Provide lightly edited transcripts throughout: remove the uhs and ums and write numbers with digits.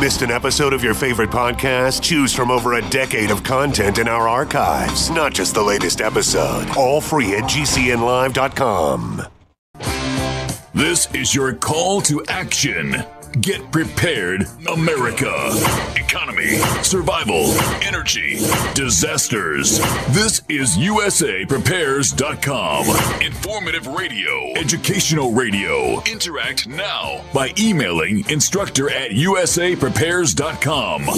Missed an episode of your favorite podcast? Choose from over a decade of content in our archives, not just the latest episode. All free at gcnlive.com. This is your call to action. Get prepared, America. Economy, survival, energy, disasters. This is USAPrepares.com. Informative radio, educational radio. Interact now by emailing instructor@USAPrepares.com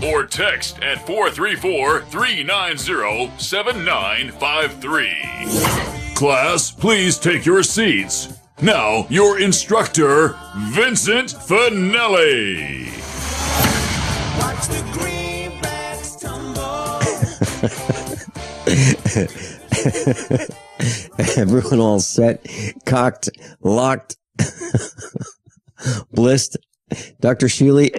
or text at 434-390-7953. Class, please take your seats. Now, your instructor, Vincent Finelli. Watch the greenbacks tumble. Everyone all set, cocked, locked, blissed. Dr. Shealy.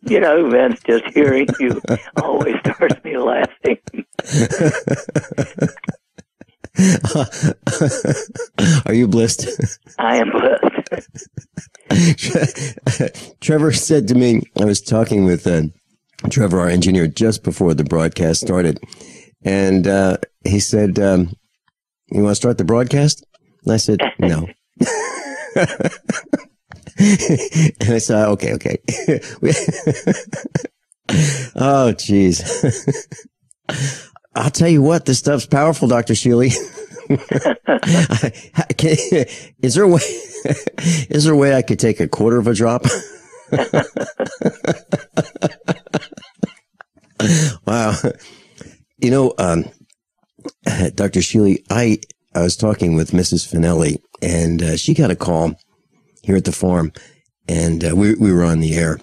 You know, Vince, just hearing you always starts me laughing. Are you blissed? I am blissed. Trevor said to me, I was talking with Trevor, our engineer, just before the broadcast started. And he said, you want to start the broadcast? And I said, no. And I said, okay. Oh, geez. I'll tell you what, this stuff's powerful, Dr. Shealy. Is there a way I could take a quarter of a drop? Wow. You know, Dr. Shealy, I was talking with Mrs. Finelli, and she got a call here at the farm, and we were on the air.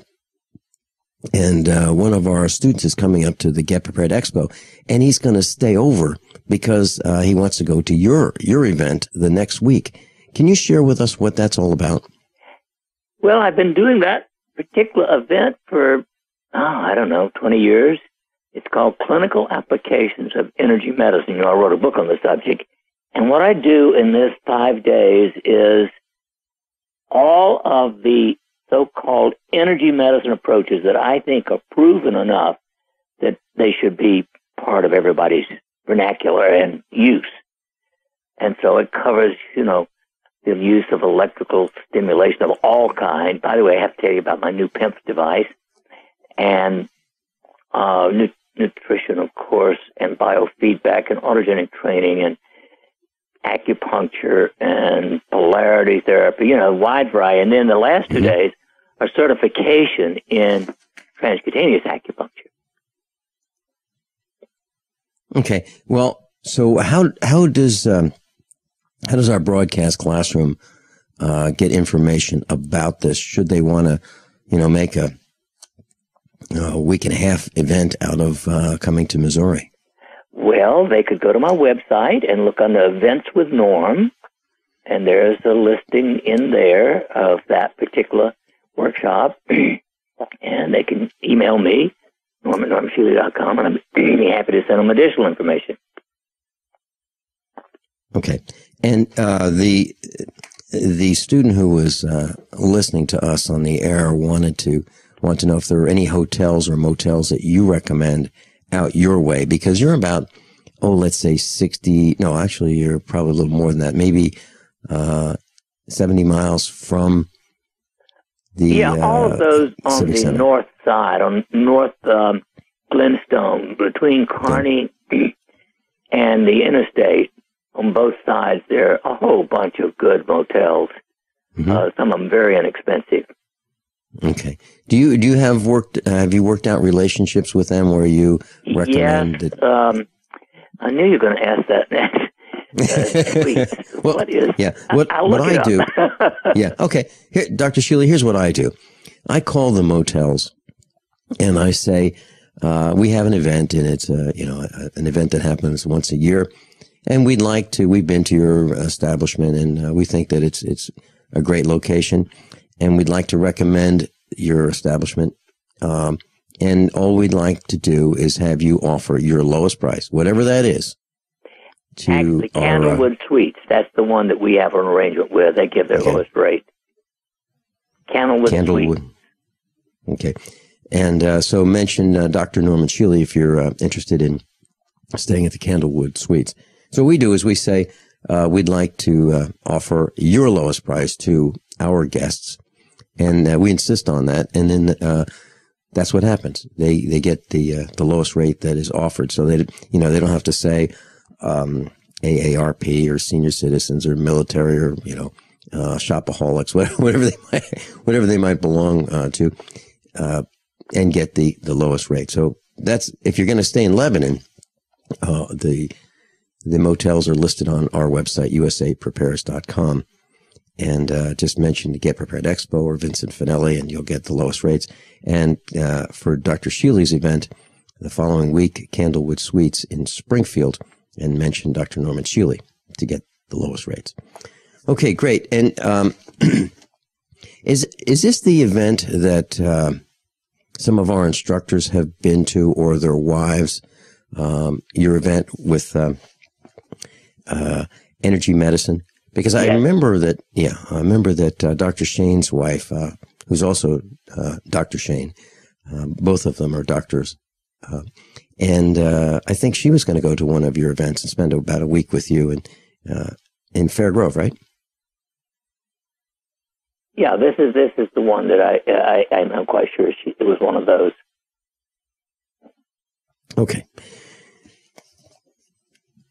And one of our students is coming up to the Get Prepared Expo, and he's going to stay over because he wants to go to your event the next week. Can you share with us what that's all about? Well, I've been doing that particular event for, 20 years. It's called Clinical Applications of Energy Medicine. You know, I wrote a book on the subject. And what I do in this 5 days is all of the so-called energy medicine approaches that I think are proven enough that they should be part of everybody's vernacular and use. And so it covers, the use of electrical stimulation of all kinds. By the way, I have to tell you about my new PIMP device and nutrition, of course, and biofeedback and autogenic training and acupuncture and polarity therapy, wide variety. And then the last 2 days are certification in transcutaneous acupuncture. Okay. Well, so how does our broadcast classroom get information about this? Should they want to, make a week and a half event out of coming to Missouri? Well, they could go to my website and look on the Events with Norm, and there's a listing in there of that particular workshop, and they can email me, norm@normshealy.com, and I'd be happy to send them additional information. Okay. And the student who was listening to us on the air want to know if there are any hotels or motels that you recommend out your way, because you're about, let's say 60, no, actually you're probably a little more than that, maybe 70 miles from the all of those on the Center. North side, on North Glenstone, between Kearney and the interstate. On both sides, there are a whole bunch of good motels. Some of them very inexpensive. Okay. Do you have you worked out relationships with them where you recommend? Yes. I knew you were going to ask that next. Please, well, what is? Yeah. What I do? Yeah. Okay. Here, Dr. Shealy, here's what I do. I call the motels, and I say, we have an event, and it's an event that happens once a year, and we'd like to. We've been to your establishment, and we think that it's a great location, and we'd like to recommend your establishment. And all we'd like to do is have you offer your lowest price, whatever that is. Actually, Candlewood Suites. That's the one that we have an arrangement with. They give their lowest rate. Candlewood. Suite. Okay. And so mention Dr. Norman Shealy if you're interested in staying at the Candlewood Suites. So what we do is we say we'd like to offer your lowest price to our guests, and we insist on that. And then that's what happens. They get the lowest rate that is offered, so they don't have to say AARP or senior citizens or military or shopaholics, whatever they might belong to. And get the lowest rate. So that's, if you're going to stay in Lebanon, the motels are listed on our website, usaprepares.com. And just mention the Get Prepared Expo or Vincent Finelli, and you'll get the lowest rates. And for Dr. Shealy's event, the following week, Candlewood Suites in Springfield, and mention Dr. Norman Shealy to get the lowest rates. Okay, great. And is this the event that some of our instructors have been to, or their wives, your event with energy medicine? Because I remember that, Dr. Shayne's wife, who's also Dr. Shayne, both of them are doctors, and I think she was going to go to one of your events and spend about a week with you in Fair Grove, right? Yeah, this is the one that I'm not quite sure it was one of those. Okay.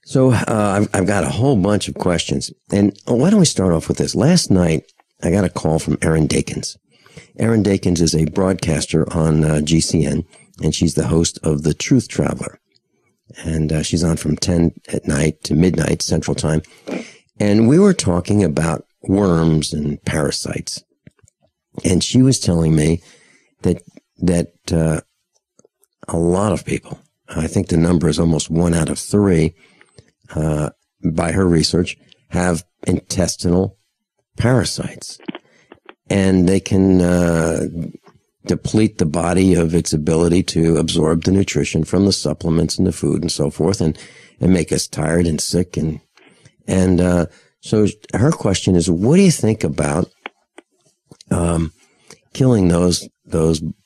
So I've got a whole bunch of questions, and why don't we start off with this? Last night I got a call from Erin Dakins. Erin Dakins is a broadcaster on GCN, and she's the host of The Truth Traveler, and she's on from 10 at night to midnight Central Time, and we were talking about worms and parasites. And she was telling me that a lot of people, I think the number is almost 1 out of 3, by her research, have intestinal parasites. And they can deplete the body of its ability to absorb the nutrition from the supplements and the food and so forth, and make us tired and sick. And so her question is, what do you think about killing those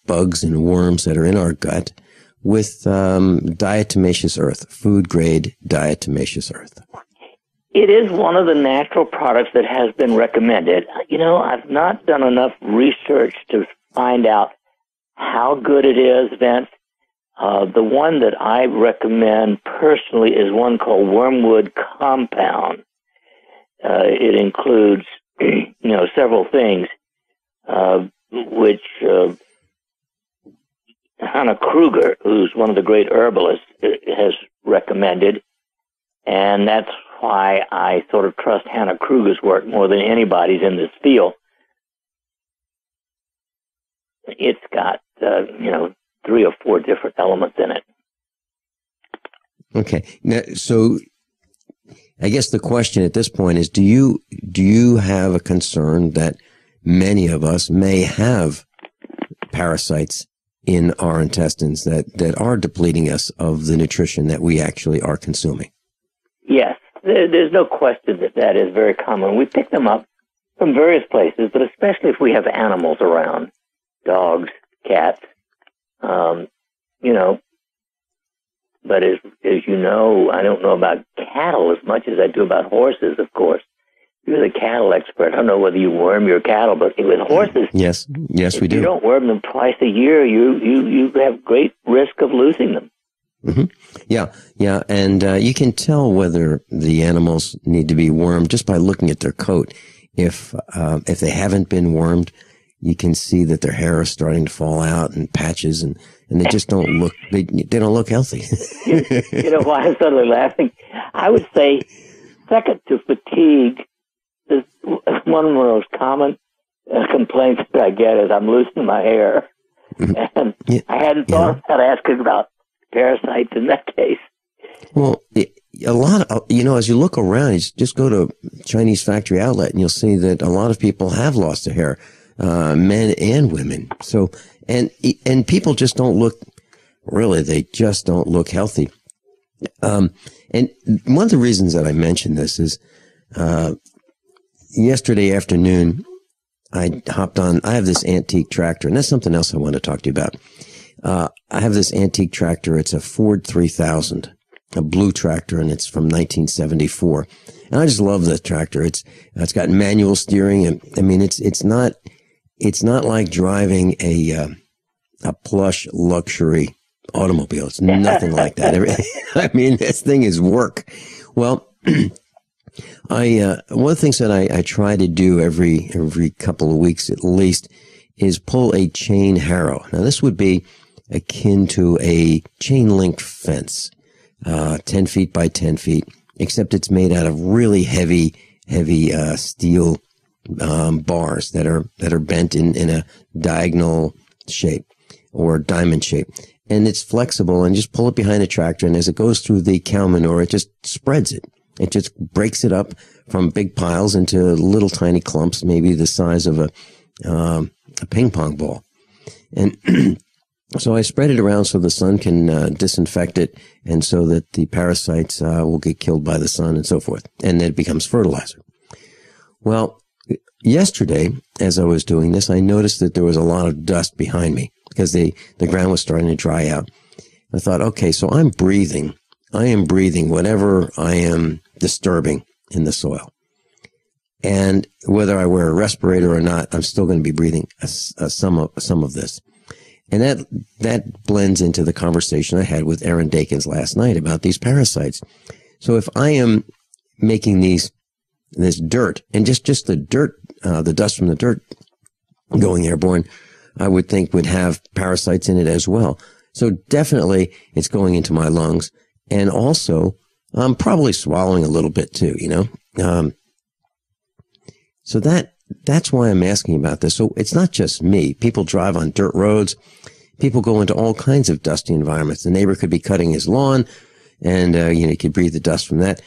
bugs and worms that are in our gut with diatomaceous earth, food grade diatomaceous earth? It is one of the natural products that has been recommended. I've not done enough research to find out how good it is, Vince. The one that I recommend personally is one called Wormwood Compound. It includes, several things, which Hannah Kruger, who's one of the great herbalists, has recommended. And that's why I sort of trust Hannah Kruger's work more than anybody's in this field. It's got, 3 or 4 different elements in it. Okay. Now, so I guess the question at this point is, do you have a concern that many of us may have parasites in our intestines that are depleting us of the nutrition that we actually are consuming? Yes. There's no question that is very common. We pick them up from various places, but especially if we have animals around, dogs, cats, But as you know, I don't know about cattle as much as I do about horses, of course. You're the cattle expert. I don't know whether you worm your cattle, but with horses, yes, we do. If you don't worm them twice a year, you have great risk of losing them. Mm-hmm. Yeah, and you can tell whether the animals need to be wormed just by looking at their coat. If they haven't been wormed, you can see that their hair is starting to fall out and patches, and they just don't look. They don't look healthy. You know why I'm suddenly laughing? I would say second to fatigue is one of the most common complaints that I get is I'm losing my hair, and I hadn't thought about asking about parasites in that case. Well, a lot of, as you look around, you just go to Chinese factory outlet and you'll see that a lot of people have lost their hair, men and women. So, and people just don't look, they just don't look healthy. And one of the reasons that I mentioned this is, yesterday afternoon, I hopped on. I have this antique tractor, and that's something else I want to talk to you about. I have this antique tractor. It's a Ford 3000, a blue tractor, and it's from 1974. And I just love the tractor. It's got manual steering, and I mean, it's not like driving a plush luxury automobile. It's nothing like that. I mean, this thing is work. Well, one of the things that I try to do every couple of weeks at least is pull a chain harrow. Now, this would be akin to a chain link fence, 10 feet by 10 feet, except it's made out of really heavy steel bars that are bent in a diagonal shape or diamond shape. And it's flexible, and just pull it behind the tractor, and as it goes through the cow manure, it just spreads it. It just breaks it up from big piles into little tiny clumps, maybe the size of a ping pong ball. And so I spread it around so the sun can disinfect it, and so that the parasites will get killed by the sun and so forth. And then it becomes fertilizer. Well, yesterday, as I was doing this, I noticed that there was a lot of dust behind me because the ground was starting to dry out. I thought, okay, so I am breathing whatever I am disturbing in the soil. And whether I wear a respirator or not, I'm still going to be breathing some of this. And that blends into the conversation I had with Aaron Dakins last night about these parasites. So if I am making this dirt, and just the dirt, the dust from the dirt going airborne, I would think would have parasites in it as well. So definitely it's going into my lungs. And also, I'm probably swallowing a little bit too, so that's why I'm asking about this. So it's not just me. People drive on dirt roads. People go into all kinds of dusty environments. The neighbor could be cutting his lawn, and you could breathe the dust from that.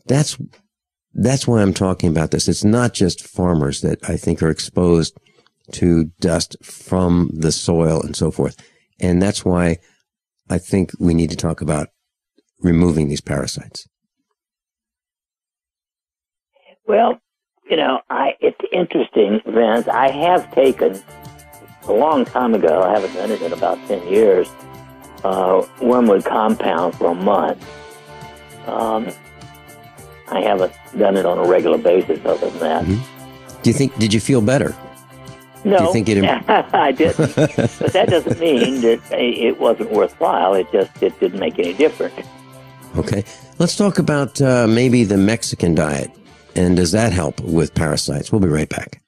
That's why I'm talking about this. It's not just farmers that I think are exposed to dust from the soil and so forth. And that's why I think we need to talk about removing these parasites. Well, it's interesting, Vince. I have taken, a long time ago, I haven't done it in about 10 years, wormwood compound for a month. I haven't done it on a regular basis other than that. Mm-hmm. Did you feel better? No, do you think I didn't. But that doesn't mean that it wasn't worthwhile. It didn't make any difference. Okay. Let's talk about maybe the Mexican diet. And does that help with parasites? We'll be right back.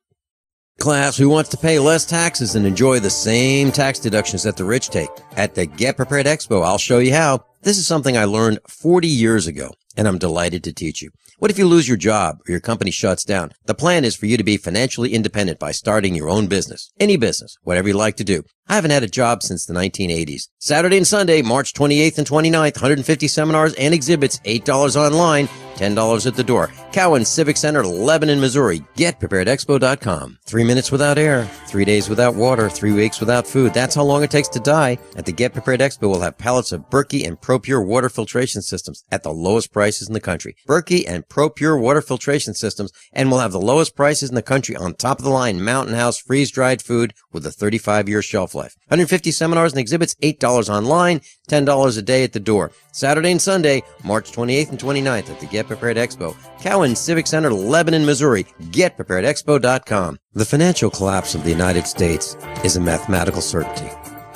Class, who wants to pay less taxes and enjoy the same tax deductions that the rich take? At the Get Prepared Expo, I'll show you how. This is something I learned 40 years ago, and I'm delighted to teach you. What if you lose your job or your company shuts down? The plan is for you to be financially independent by starting your own business. Any business, whatever you like to do. I haven't had a job since the 1980s. Saturday and Sunday, March 28th and 29th, 150 seminars and exhibits, $8 online, $10 at the door. Cowan Civic Center, Lebanon, Missouri. GetPreparedExpo.com. 3 minutes without air, 3 days without water, 3 weeks without food. That's how long it takes to die. At the Get Prepared Expo, we'll have pallets of Berkey and ProPure water filtration systems at the lowest prices in the country. Berkey and ProPure water filtration systems, and we'll have the lowest prices in the country on top of the line Mountain House freeze-dried food with a 35-year shelf life. 150 seminars and exhibits, $8 online, $10 a day at the door. Saturday and Sunday, March 28th and 29th at the Get Prepared Expo. Cowan Civic Center, Lebanon, Missouri. GetPreparedExpo.com. The financial collapse of the United States is a mathematical certainty.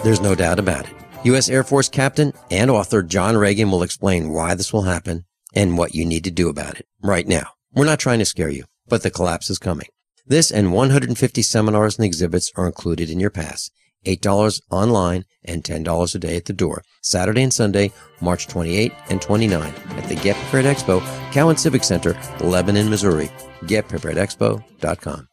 There's no doubt about it. U.S. Air Force Captain and author John Regan will explain why this will happen and what you need to do about it right now. We're not trying to scare you, but the collapse is coming. This and 150 seminars and exhibits are included in your pass. $8 online and $10 a day at the door. Saturday and Sunday, March 28 and 29 at the Get Prepared Expo, Cowan Civic Center, Lebanon, Missouri. GetPreparedExpo.com.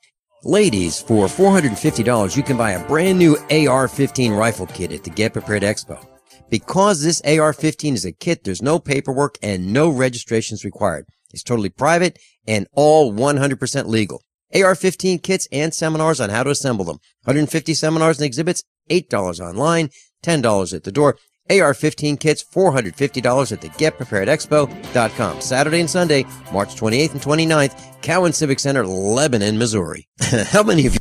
Ladies, for $450, you can buy a brand new AR-15 rifle kit at the Get Prepared Expo. Because this AR-15 is a kit, there's no paperwork and no registrations required. It's totally private and all 100% legal. AR-15 kits and seminars on how to assemble them. 150 seminars and exhibits, $8 online, $10 at the door. AR-15 kits, $450 at the GetPreparedExpo.com. Saturday and Sunday, March 28th and 29th, Cowan Civic Center, Lebanon, Missouri. How many of you?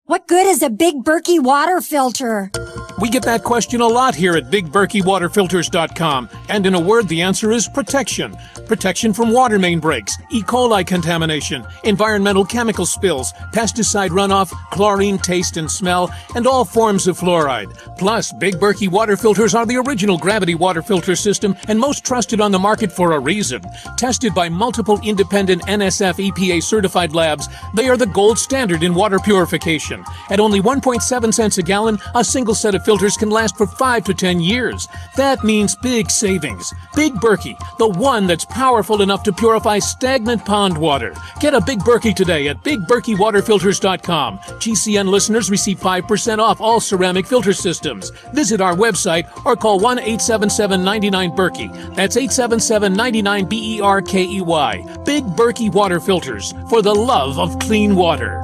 What good is a Big Berkey water filter? We get that question a lot here at BigBerkeyWaterFilters.com. And in a word, the answer is protection. Protection from water main breaks, E. coli contamination, environmental chemical spills, pesticide runoff, chlorine taste and smell, and all forms of fluoride. Plus, Big Berkey water filters are the original gravity water filter system and most trusted on the market for a reason. Tested by multiple independent NSF EPA certified labs, they are the gold standard in water purification. At only 1.7 cents a gallon, a single set of filters can last for 5 to 10 years. That means big savings. Big Berkey, the one that's powerful enough to purify stagnant pond water. Get a Big Berkey today at BigBerkeyWaterFilters.com. GCN listeners receive 5% off all ceramic filter systems. Visit our website or call 1-877-99-BERKEY. That's 877-99-BERKEY. Big Berkey Water Filters, for the love of clean water.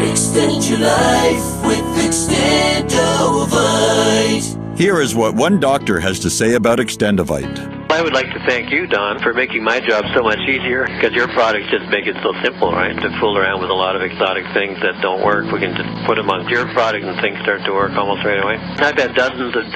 Extend your life with Extendovite. Here is what one doctor has to say about Extendovite. I would like to thank you, Don, for making my job so much easier, because your products just make it so simple, right? To fool around with a lot of exotic things that don't work, we can just put them on your product and things start to work almost right away. I've had dozens of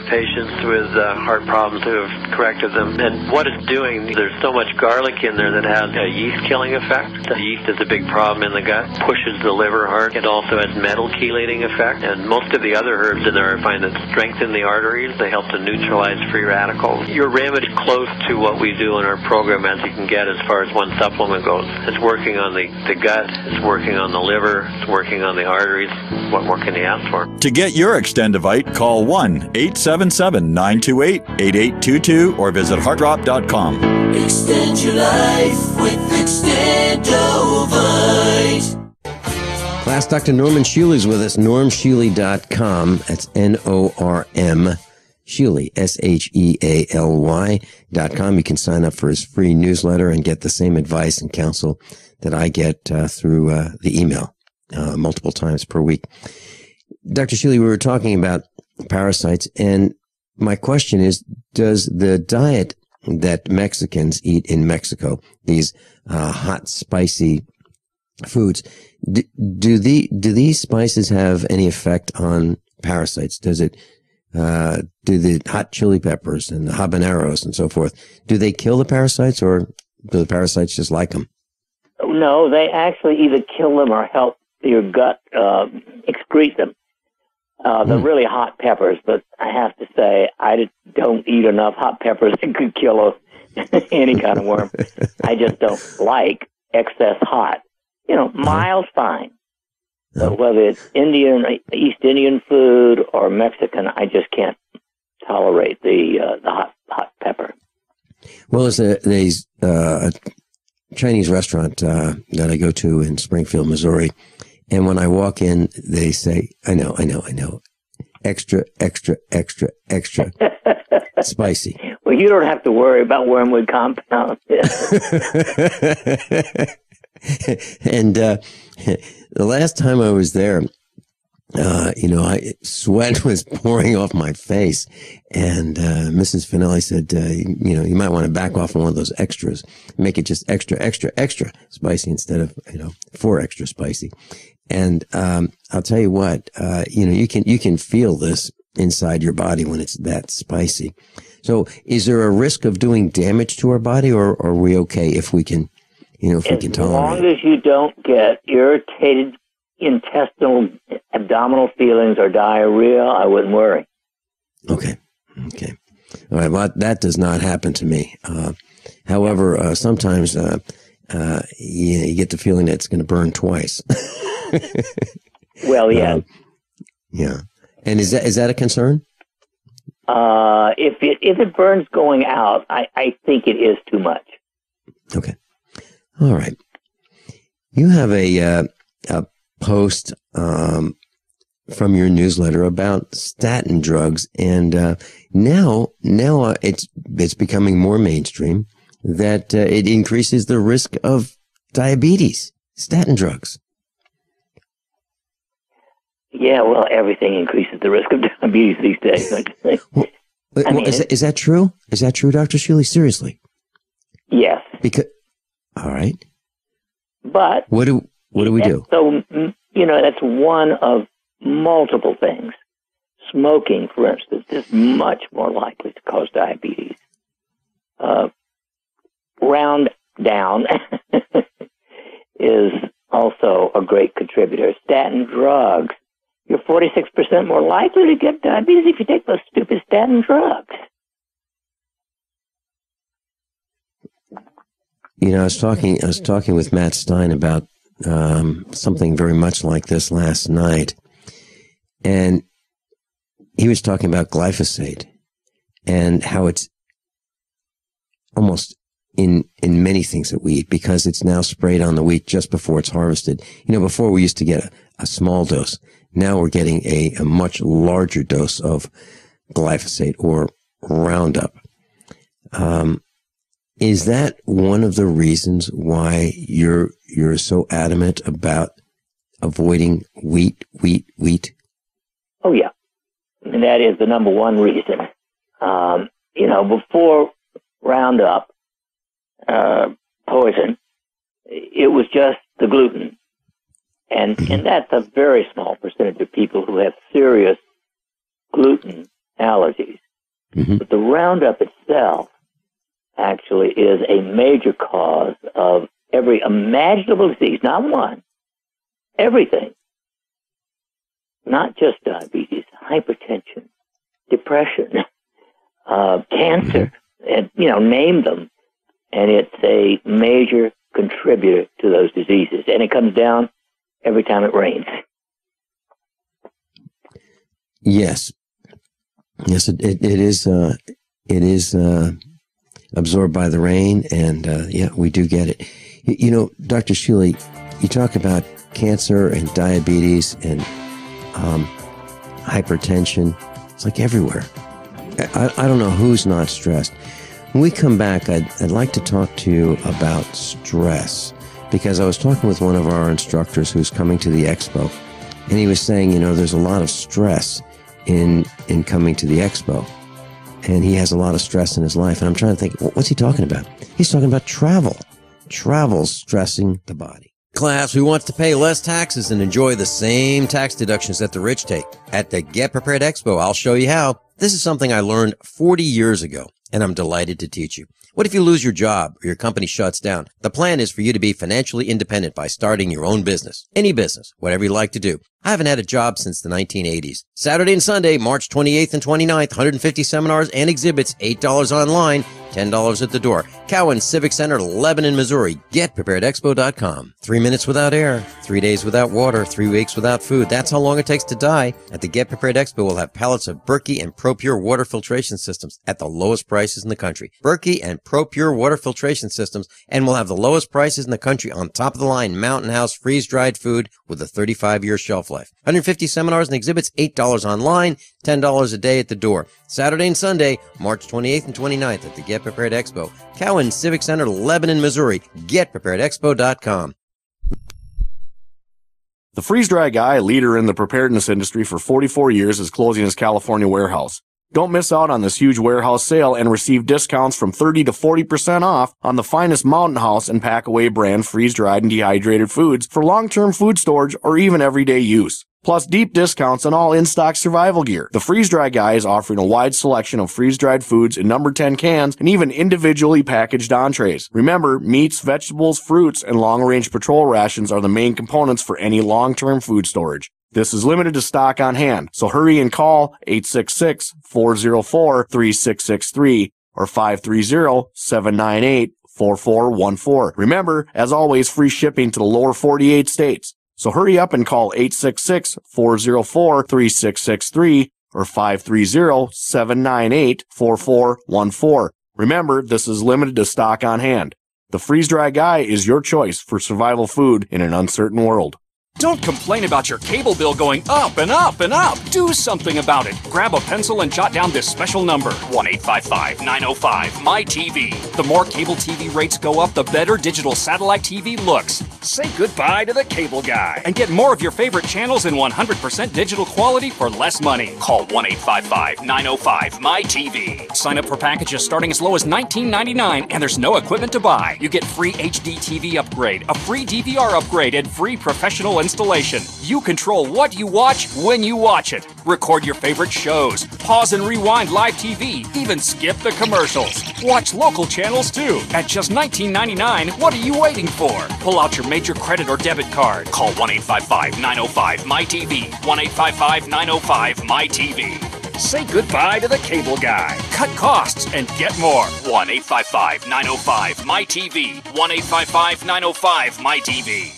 patients with heart problems who have corrected them, and what it's doing, there's so much garlic in there that has a yeast-killing effect. The yeast is a big problem in the gut, pushes the liver hard. It also has metal chelating effect, and most of the other herbs in there I find that strengthen the arteries. They help to neutralize free radicals. Your remedy close to what we do in our program as you can get as far as one supplement goes. It's working on the gut, it's working on the liver, it's working on the arteries. What more can you ask for? To get your Extendovite, call 1-877-928-8822 or visit heartdrop.com. Extend your life with Extendovite. Class, Dr. Norman Shealy is with us, normshealy.com. That's Norm Shealy, SHEALY.com. You can sign up for his free newsletter and get the same advice and counsel that I get through the email multiple times per week. Dr. Shealy, we were talking about parasites, and my question is, does the diet that Mexicans eat in Mexico, these hot, spicy foods, do these spices have any effect on parasites? Does it do the hot chili peppers and the habaneros and so forth, do they kill the parasites, or do the parasites just like them? No, they actually either kill them or help your gut excrete them. They're really hot peppers, but I have to say I don't eat enough hot peppers that could kill any kind of worm. I just don't like excess hot. Mild, fine. But whether it's Indian, East Indian food or Mexican, I just can't tolerate the hot pepper. Well, there's a Chinese restaurant that I go to in Springfield, Missouri, and when I walk in, they say, I know, extra, extra, extra, extra spicy. Well, you don't have to worry about wormwood compound. And the last time I was there, sweat was pouring off my face, and Mrs. Finelli said, you might want to back off on one of those extras, make it just extra, extra, extra spicy instead of 4 extra spicy. And I'll tell you what, you can feel this inside your body when it's that spicy. So, is there a risk of doing damage to our body, or are we okay if we can? If we can tolerate. As long as you don't get irritated intestinal, abdominal feelings or diarrhea, I wouldn't worry. Okay. All right. Well, that does not happen to me. However, sometimes you get the feeling that it's going to burn twice. Well, yeah. Yeah. And is that a concern? If it burns going out, I think it is too much. Okay. All right. You have a post from your newsletter about statin drugs, and now it's becoming more mainstream that it increases the risk of diabetes. Statin drugs. Yeah, well, everything increases the risk of diabetes these days. Is that true? Is that true, Dr. Shealy? Seriously? Yes. All right. But what do we do? So, that's one of multiple things. Smoking, for instance, is much more likely to cause diabetes. Round down is also a great contributor. Statin drugs. You're 46% more likely to get diabetes if you take those stupid statin drugs. I was talking with Matt Stein about something very much like this last night, and he was talking about glyphosate and how it's almost in many things that we eat, because it's now sprayed on the wheat just before it's harvested. Before we used to get a small dose. Now we're getting a much larger dose of glyphosate or Roundup. Is that one of the reasons why you're so adamant about avoiding wheat? Oh, yeah. And that is the number one reason. Before Roundup poison, it was just the gluten. And that's a very small percentage of people who have serious gluten allergies. Mm-hmm. But the Roundup itself actually is a major cause of every imaginable disease, not one, everything. Not just diabetes, hypertension, depression, cancer, and, name them. And it's a major contributor to those diseases. And it comes down every time it rains. Yes, it is absorbed by the rain, and we do get it. Dr. Shealy, you talk about cancer and diabetes and hypertension. It's like everywhere. I don't know who's not stressed. When we come back, I'd like to talk to you about stress, because I was talking with one of our instructors who's coming to the expo, and he was saying, there's a lot of stress in coming to the expo, and he has a lot of stress in his life. And I'm trying to think, what's he talking about? He's talking about travel. Travel's stressing the body. Class, who wants to pay less taxes and enjoy the same tax deductions that the rich take? At the Get Prepared Expo, I'll show you how. This is something I learned 40 years ago, and I'm delighted to teach you. What if you lose your job or your company shuts down? The plan is for you to be financially independent by starting your own business. Any business, whatever you like to do. I haven't had a job since the 1980s. Saturday and Sunday, March 28th and 29th, 150 seminars and exhibits, $8 online, $10 at the door. Cowan Civic Center, Lebanon, Missouri. GetPreparedExpo.com. 3 minutes without air, 3 days without water, 3 weeks without food. That's how long it takes to die. At the Get Prepared Expo, we'll have pallets of Berkey and ProPure water filtration systems at the lowest prices in the country. Berkey and ProPure water filtration systems, and we'll have the lowest prices in the country on top of the line Mountain House freeze-dried food with a 35-year shelf life. 150 seminars and exhibits, $8 online, $10 a day at the door. Saturday and Sunday, March 28th and 29th at the Get Prepared Expo. Cowan Civic Center, Lebanon, Missouri. GetPreparedExpo.com. The freeze-dry guy, leader in the preparedness industry for 44 years, is closing his California warehouse. Don't miss out on this huge warehouse sale and receive discounts from 30 to 40% off on the finest Mountain House and Packaway brand freeze-dried and dehydrated foods for long-term food storage or even everyday use. Plus deep discounts on all in-stock survival gear. The Freeze-Dry Guy is offering a wide selection of freeze-dried foods in number 10 cans and even individually packaged entrees. Remember, meats, vegetables, fruits, and long-range patrol rations are the main components for any long-term food storage. This is limited to stock on hand, so hurry and call 866-404-3663 or 530-798-4414. Remember, as always, free shipping to the lower 48 states. So hurry up and call 866-404-3663 or 530-798-4414. Remember, this is limited to stock on hand. The Freeze-Dry Guy is your choice for survival food in an uncertain world. Don't complain about your cable bill going up and up and up. Do something about it. Grab a pencil and jot down this special number, 1-855-905-MY-TV. The more cable TV rates go up, the better digital satellite TV looks. Say goodbye to the cable guy and get more of your favorite channels in 100% digital quality for less money. Call 1-855-905-MY-TV. Sign up for packages starting as low as $19.99, and there's no equipment to buy. You get free HD TV upgrade, a free DVR upgrade, and free professional installation. You control what you watch when you watch it. Record your favorite shows, pause and rewind live TV, even skip the commercials. Watch local channels too. At just $19.99, what are you waiting for? Pull out your major credit or debit card. Call 1-855-905-MY-TV. 1-855-905-MY-TV. Say goodbye to the cable guy. Cut costs and get more. 1-855-905-MY-TV. 1-855-905-MY-TV.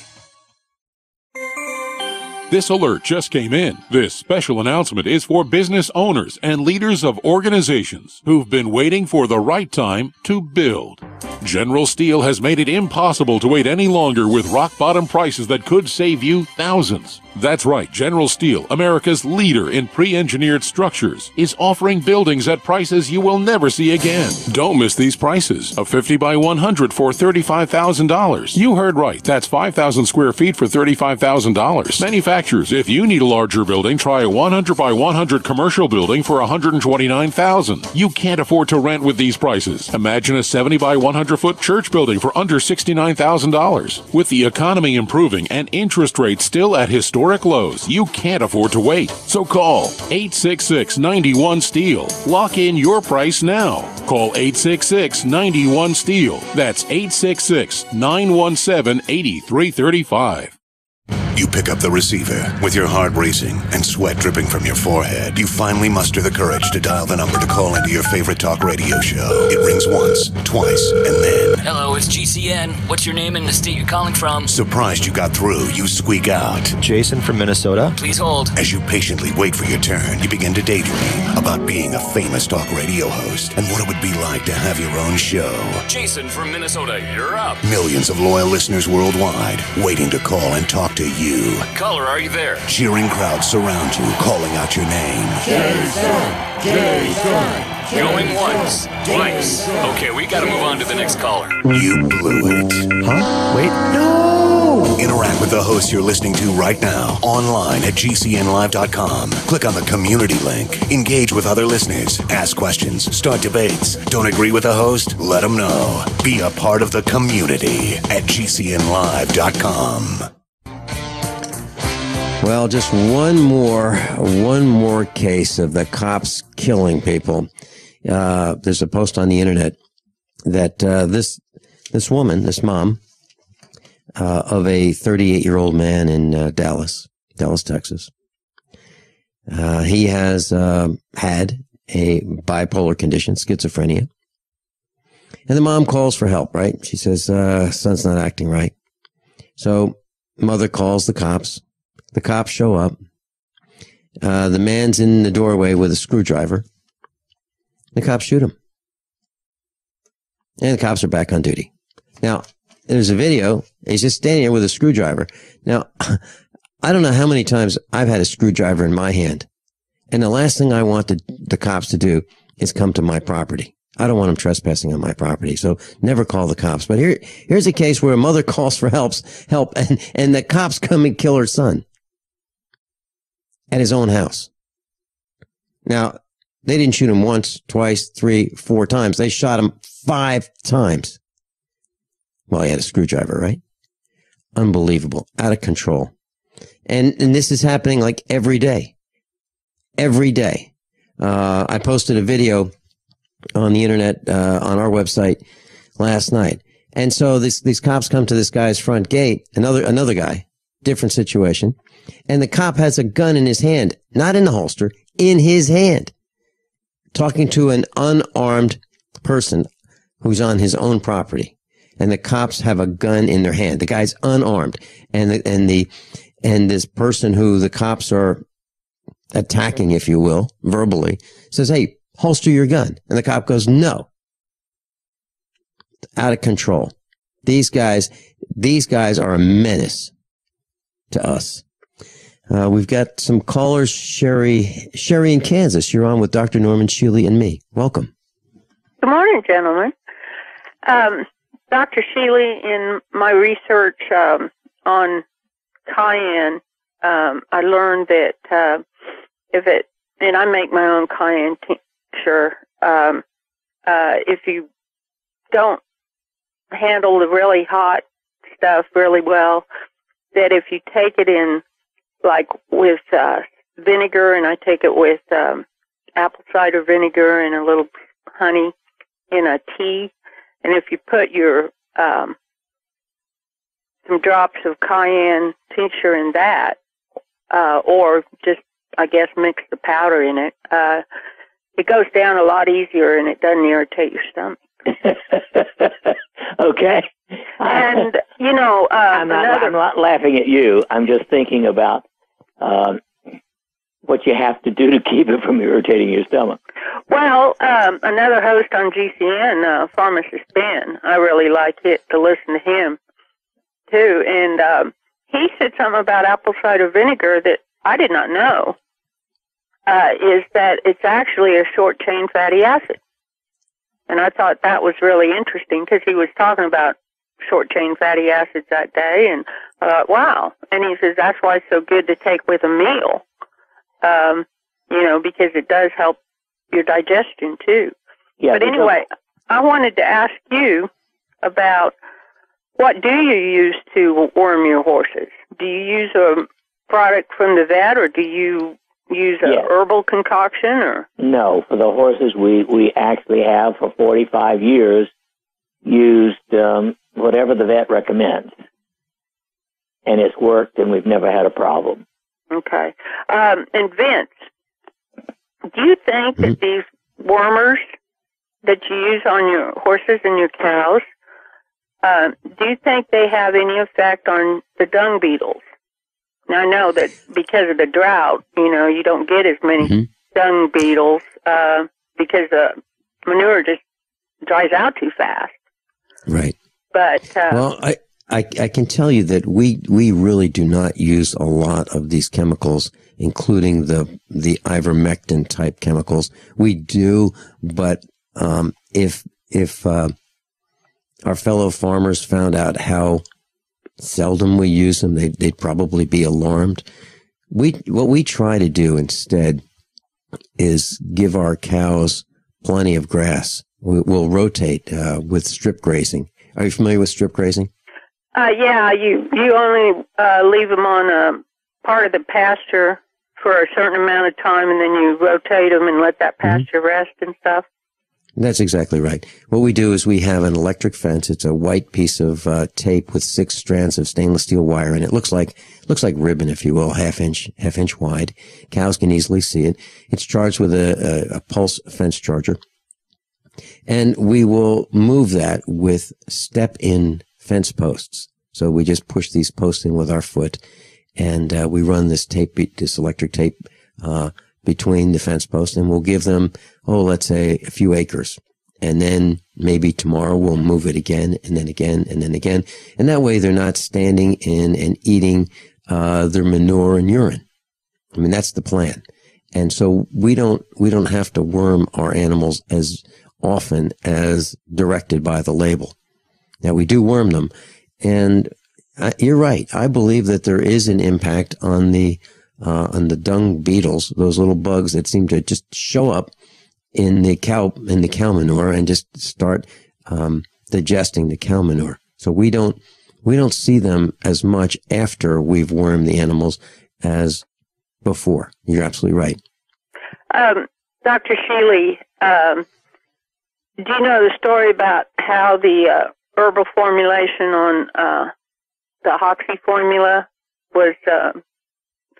This alert just came in. This special announcement is for business owners and leaders of organizations who've been waiting for the right time to build. General Steel has made it impossible to wait any longer with rock-bottom prices that could save you thousands. That's right, General Steel, America's leader in pre-engineered structures, is offering buildings at prices you will never see again. Don't miss these prices. A 50 by 100 for $35,000. You heard right. That's 5,000 square feet for $35,000. Manufacturers, if you need a larger building, try a 100 by 100 commercial building for $129,000. You can't afford to rent with these prices. Imagine a 70 by 100-foot church building for under $69,000. With the economy improving and interest rates still at historic lows, you can't afford to wait. So call 866-91-STEEL. Lock in your price now. Call 866-91-STEEL. That's 866-917-8335. You pick up the receiver with your heart racing and sweat dripping from your forehead. You finally muster the courage to dial the number to call into your favorite talk radio show. It rings once, twice, and then... Hello, it's GCN. What's your name and the state you're calling from? Surprised you got through, you squeak out. Jason from Minnesota. Please hold. As you patiently wait for your turn, you begin to daydream about being a famous talk radio host and what it would be like to have your own show. Jason from Minnesota, you're up. Millions of loyal listeners worldwide waiting to call and talk to you. Caller, are you there? Cheering crowds surround you, calling out your name. Jason! Jason! Going once, twice. Okay, we gotta move on to the next caller. You blew it. Huh? Wait, no! Interact with the host you're listening to right now, online at GCNlive.com. Click on the community link. Engage with other listeners. Ask questions. Start debates. Don't agree with the host? Let them know. Be a part of the community at GCNlive.com. Well, just one more case of the cops killing people. There's a post on the internet that this woman, this mom of a 38-year-old man in Dallas, Texas, he has had a bipolar condition, schizophrenia, and the mom calls for help. Right? She says son's not acting right, so mother calls the cops. The cops show up. The man's in the doorway with a screwdriver. The cops shoot him. And the cops are back on duty. Now, there's a video. He's just standing there with a screwdriver. Now, I don't know how many times I've had a screwdriver in my hand. And the last thing I want the cops to do is come to my property. I don't want them trespassing on my property. So never call the cops. But here's a case where a mother calls for help, and the cops come and kill her son at his own house. Now, they didn't shoot him once, twice, 3, 4 times. They shot him 5 times. Well, he had a screwdriver, right? Unbelievable. Out of control. And this is happening like every day. Every day. I posted a video on the internet, on our website last night. And so these cops come to this guy's front gate, another guy, different situation. And the cop has a gun in his hand, not in the holster, in his hand, talking to an unarmed person who's on his own property. And the cops have a gun in their hand. The guy's unarmed. And this person who the cops are attacking, if you will, verbally, says, "Hey, holster your gun." And the cop goes, "No." Out of control. These guys are a menace. to us. We've got some callers. Sherry in Kansas. You're on with Dr. Norman Shealy and me. Welcome. Good morning, gentlemen. Dr. Shealy, in my research on cayenne, I learned that and I make my own cayenne tincture, if you don't handle the really hot stuff really well, that if you take it in, like with vinegar, and I take it with apple cider vinegar and a little honey in a tea, and if you put your some drops of cayenne tincture in that, or just, I guess, mix the powder in it, it goes down a lot easier and it doesn't irritate your stomach. Okay. And, you know, I'm not laughing at you. I'm just thinking about what you have to do to keep it from irritating your stomach. Well, another host on GCN, Pharmacist Ben, I really like it to listen to him, too. And he said something about apple cider vinegar that I did not know, is that it's actually a short-chain fatty acid. And I thought that was really interesting because he was talking about short-chain fatty acids that day, and I thought, wow. And he says that's why it's so good to take with a meal, you know, because it does help your digestion, too. Yeah, but anyway, I wanted to ask you about what do you use to worm your horses? Do you use a product from the vet, or do you use a herbal concoction? Or no, for the horses, we actually have for 45 years used whatever the vet recommends, and it's worked, and we've never had a problem. Okay. And Vince, do you think that these wormers that you use on your horses and your cows, do you think they have any effect on the dung beetles? Now, I know that because of the drought, you know, you don't get as many dung beetles because the manure just dries out too fast. Right. But well, I can tell you that we really do not use a lot of these chemicals, including the ivermectin type chemicals. We do, but if our fellow farmers found out how seldom we use them, they'd probably be alarmed. What we try to do instead is give our cows plenty of grass. We'll rotate with strip grazing. Are you familiar with strip grazing? Yeah, you only leave them on a part of the pasture for a certain amount of time, and then you rotate them and let that pasture rest and stuff. That's exactly right. What we do is we have an electric fence. It's a white piece of tape with 6 strands of stainless steel wire, and it looks like ribbon, if you will, half inch wide. Cows can easily see it. It's charged with a pulse fence charger, and we will move that with step-in fence posts. So we just push these posts in with our foot, and we run this electric tape between the fence posts, and we'll give them, let's say a few acres. And then maybe tomorrow we'll move it again, and then again, and then again. And that way they're not standing in and eating their manure and urine. I mean, that's the plan. And so we don't have to worm our animals as often as directed by the label. Now, we do worm them, and you're right. I believe that there is an impact on the dung beetles, those little bugs that seem to just show up in the cow manure and just start digesting the cow manure. So we don't see them as much after we've wormed the animals as before. You're absolutely right. Dr. Shealy, do you know the story about how the herbal formulation on the Hoxie formula was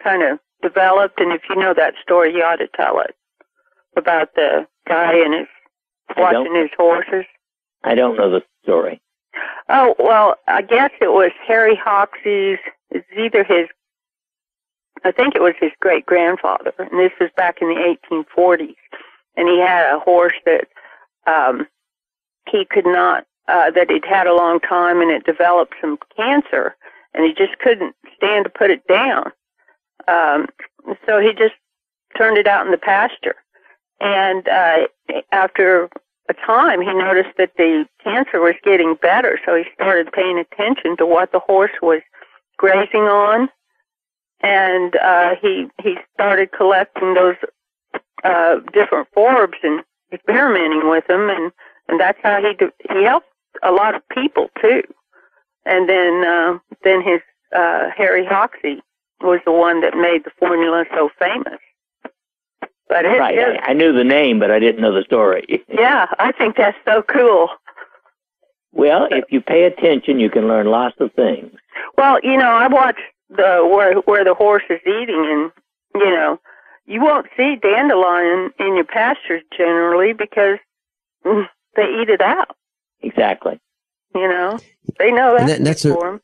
kind of developed? And if you know that story, you ought to tell it, about the guy and watching his horses. I don't know the story. Oh, well, I guess it was Harry Hoxie's, I think it was his great-grandfather, and this was back in the 1840s, and he had a horse that he could not, that he'd had a long time, and it developed some cancer, and he just couldn't stand to put it down. So he just turned it out in the pasture. And after a time, he noticed that the cancer was getting better, so he started paying attention to what the horse was grazing on, and he started collecting those different forbs and experimenting with them, and that's how he helped a lot of people too. And then his Harry Hoxie was the one that made the formula so famous. But I knew the name, but I didn't know the story. Yeah, I think that's so cool. Well, if you pay attention, you can learn lots of things. Well, I watched where the horse is eating, and you won't see dandelion in your pastures generally because they eat it out. Exactly. They know that.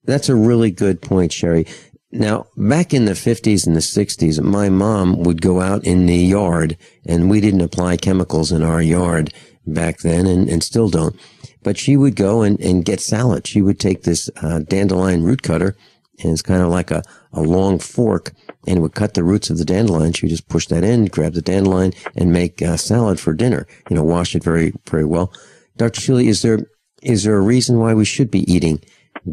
That's a really good point, Sherry. Now, back in the 50s and the 60s, my mom would go out in the yard, and we didn't apply chemicals in our yard back then, and still don't. But she would go and get salad. She would take this dandelion root cutter, and it's kind of like a long fork, and would cut the roots of the dandelion. She would just push that in, grab the dandelion, and make salad for dinner. Wash it very, very well. Dr. Shealy, is there a reason why we should be eating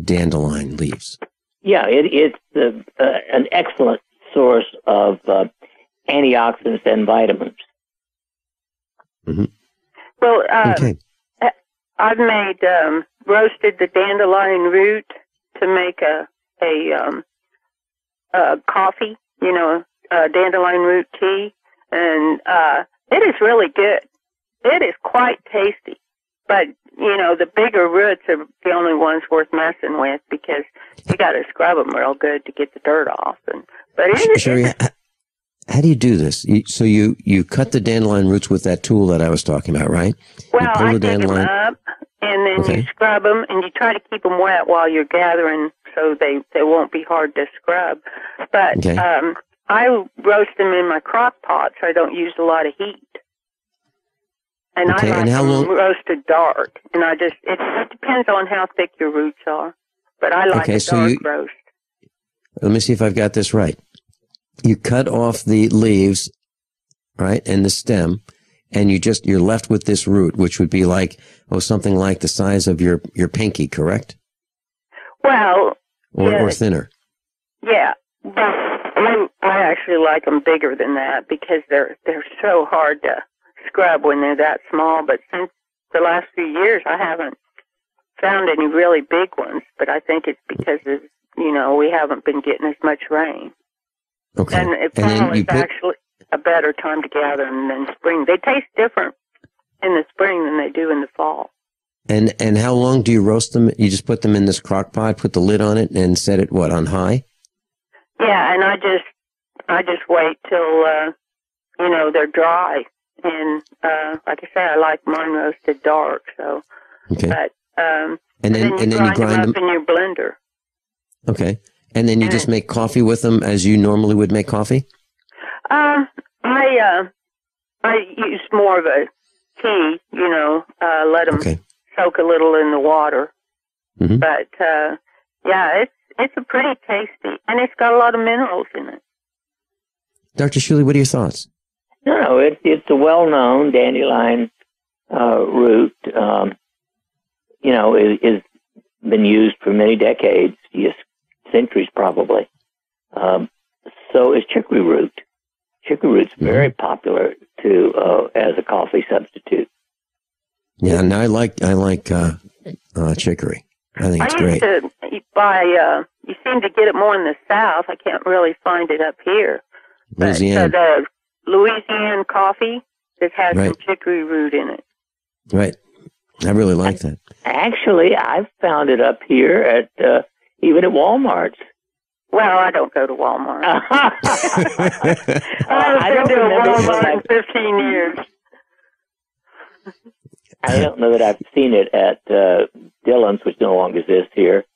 dandelion leaves? Yeah, it's an excellent source of antioxidants and vitamins. Mm-hmm. Well, okay. I've made roasted the dandelion root to make a coffee, dandelion root tea, and it is really good. It is quite tasty, but the bigger roots are the only ones worth messing with because you got to scrub them real good to get the dirt off. Sherry, how do you do this? So you cut the dandelion roots with that tool that I was talking about, right? Well, I take them up, and then you scrub them, and you try to keep them wet while you're gathering so they won't be hard to scrub. But I roast them in my crock pot so I don't use a lot of heat. And I like them roasted dark. And it depends on how thick your roots are. But I like a dark roast. Let me see if I've got this right. You cut off the leaves, right, and the stem, and you're left with this root, which would be something like the size of your pinky, correct? Well, or thinner. Yeah, but I actually like them bigger than that because they're so hard to scrub when they're that small. But since the last few years, I haven't found any really big ones. But I think it's because of we haven't been getting as much rain. Okay. And fall is actually a better time to gather them than spring. They taste different in the spring than they do in the fall. And how long do you roast them? You just put them in this crock pot, put the lid on it, and set it on high? Yeah, and I just wait till they're dry. And like I said, I like mine roasted dark. So, but and then you grind them up in your blender. Okay, and then you just make coffee with them as you normally would make coffee. I use more of a tea. Let them soak a little in the water. Mm-hmm. But it's a pretty tasty, and it's got a lot of minerals in it. Dr. Shealy, what are your thoughts? No, it's a well-known dandelion root. Is been used for many decades, centuries probably. So is chicory root. Chicory root's very popular as a coffee substitute. Yeah, and I like chicory. I think it's great. I used to buy. You seem to get it more in the South. I can't really find it up here. Louisiana. The Louisiana coffee that has some chicory root in it. Right. I really like that. Actually, I've found it up here at even at Walmart's. Well, I don't go to Walmart. I haven't been to a Walmart in 15 years. I don't know that I've seen it at Dillon's, which no longer exists here,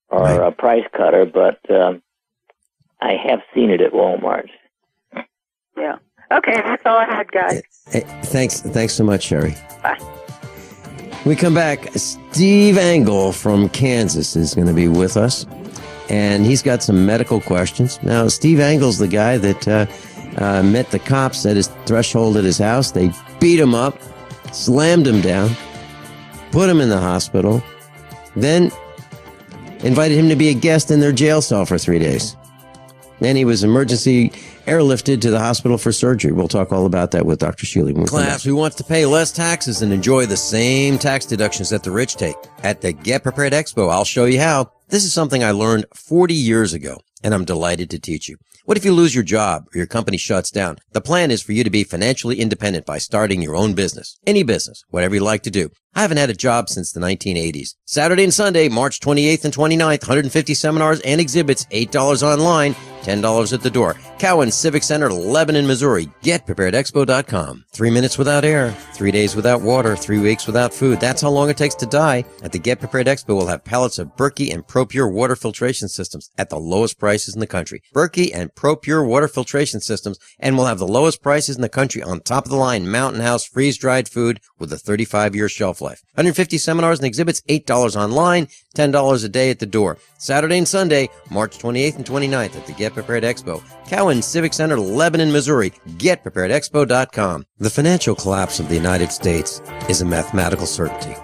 or Price Cutter, but I have seen it at Walmart's. Yeah. Okay, that's all I had, guys. Hey, thanks so much, Sherry. Bye. We come back. Steve Engel from Kansas is going to be with us, and he's got some medical questions. Now, Steve Engel's the guy that met the cops at his threshold at his house. They beat him up, slammed him down, put him in the hospital, then invited him to be a guest in their jail cell for 3 days. Then he was emergency airlifted to the hospital for surgery. We'll talk all about that with Dr. Shealy. Class who wants to pay less taxes and enjoy the same tax deductions that the rich take. At the Get Prepared Expo, I'll show you how. This is something I learned 40 years ago, and I'm delighted to teach you. What if you lose your job or your company shuts down? The plan is for you to be financially independent by starting your own business. Any business, whatever you like to do. I haven't had a job since the 1980s. Saturday and Sunday, March 28th and 29th, 150 seminars and exhibits, $8 online, $10 at the door. Cowan Civic Center, Lebanon, Missouri. GetPreparedExpo.com. 3 minutes without air, 3 days without water, 3 weeks without food. That's how long it takes to die. At the Get Prepared Expo, we'll have pallets of Berkey and ProPure water filtration systems at the lowest prices in the country. Berkey and ProPure water filtration systems, and we'll have the lowest prices in the country on top of the line Mountain House freeze-dried food with a 35-year shelf life. 150 seminars and exhibits, $8 online, $10 a day at the door. Saturday and Sunday, March 28th and 29th at the Get Prepared Expo. Cowan Civic Center, Lebanon, Missouri. GetPreparedExpo.com. The financial collapse of the United States is a mathematical certainty.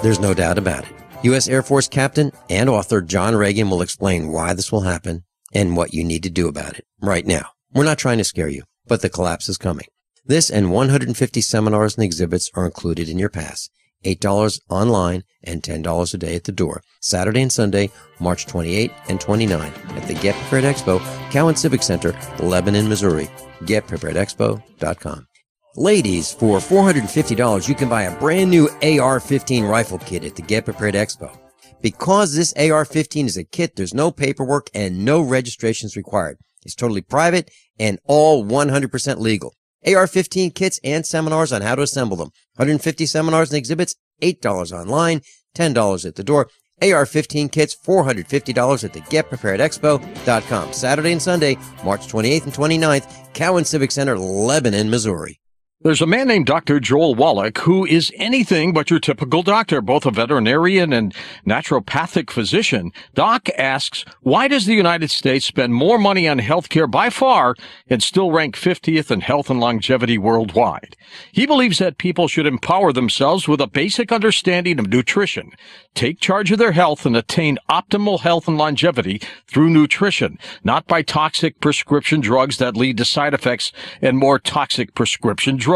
There's no doubt about it. U.S. Air Force Captain and author John Regan will explain why this will happen and what you need to do about it right now. We're not trying to scare you, but the collapse is coming. This and 150 seminars and exhibits are included in your pass. $8 online and $10 a day at the door. Saturday and Sunday, March 28 and 29 at the Get Prepared Expo, Cowan Civic Center, Lebanon, Missouri. GetPreparedExpo.com. Ladies, for $450, you can buy a brand new AR-15 rifle kit at the Get Prepared Expo. Because this AR-15 is a kit, there's no paperwork and no registrations required. It's totally private and all 100% legal. AR-15 kits and seminars on how to assemble them. 150 seminars and exhibits, $8 online, $10 at the door. AR-15 kits, $450 at the GetPreparedExpo.com. Saturday and Sunday, March 28th and 29th, Cowan Civic Center, Lebanon, Missouri. There's a man named Dr. Joel Wallach who is anything but your typical doctor, both a veterinarian and naturopathic physician. Doc asks, why does the United States spend more money on healthcare by far and still rank 50th in health and longevity worldwide? He believes that people should empower themselves with a basic understanding of nutrition, take charge of their health, and attain optimal health and longevity through nutrition, not by toxic prescription drugs that lead to side effects and more toxic prescription drugs.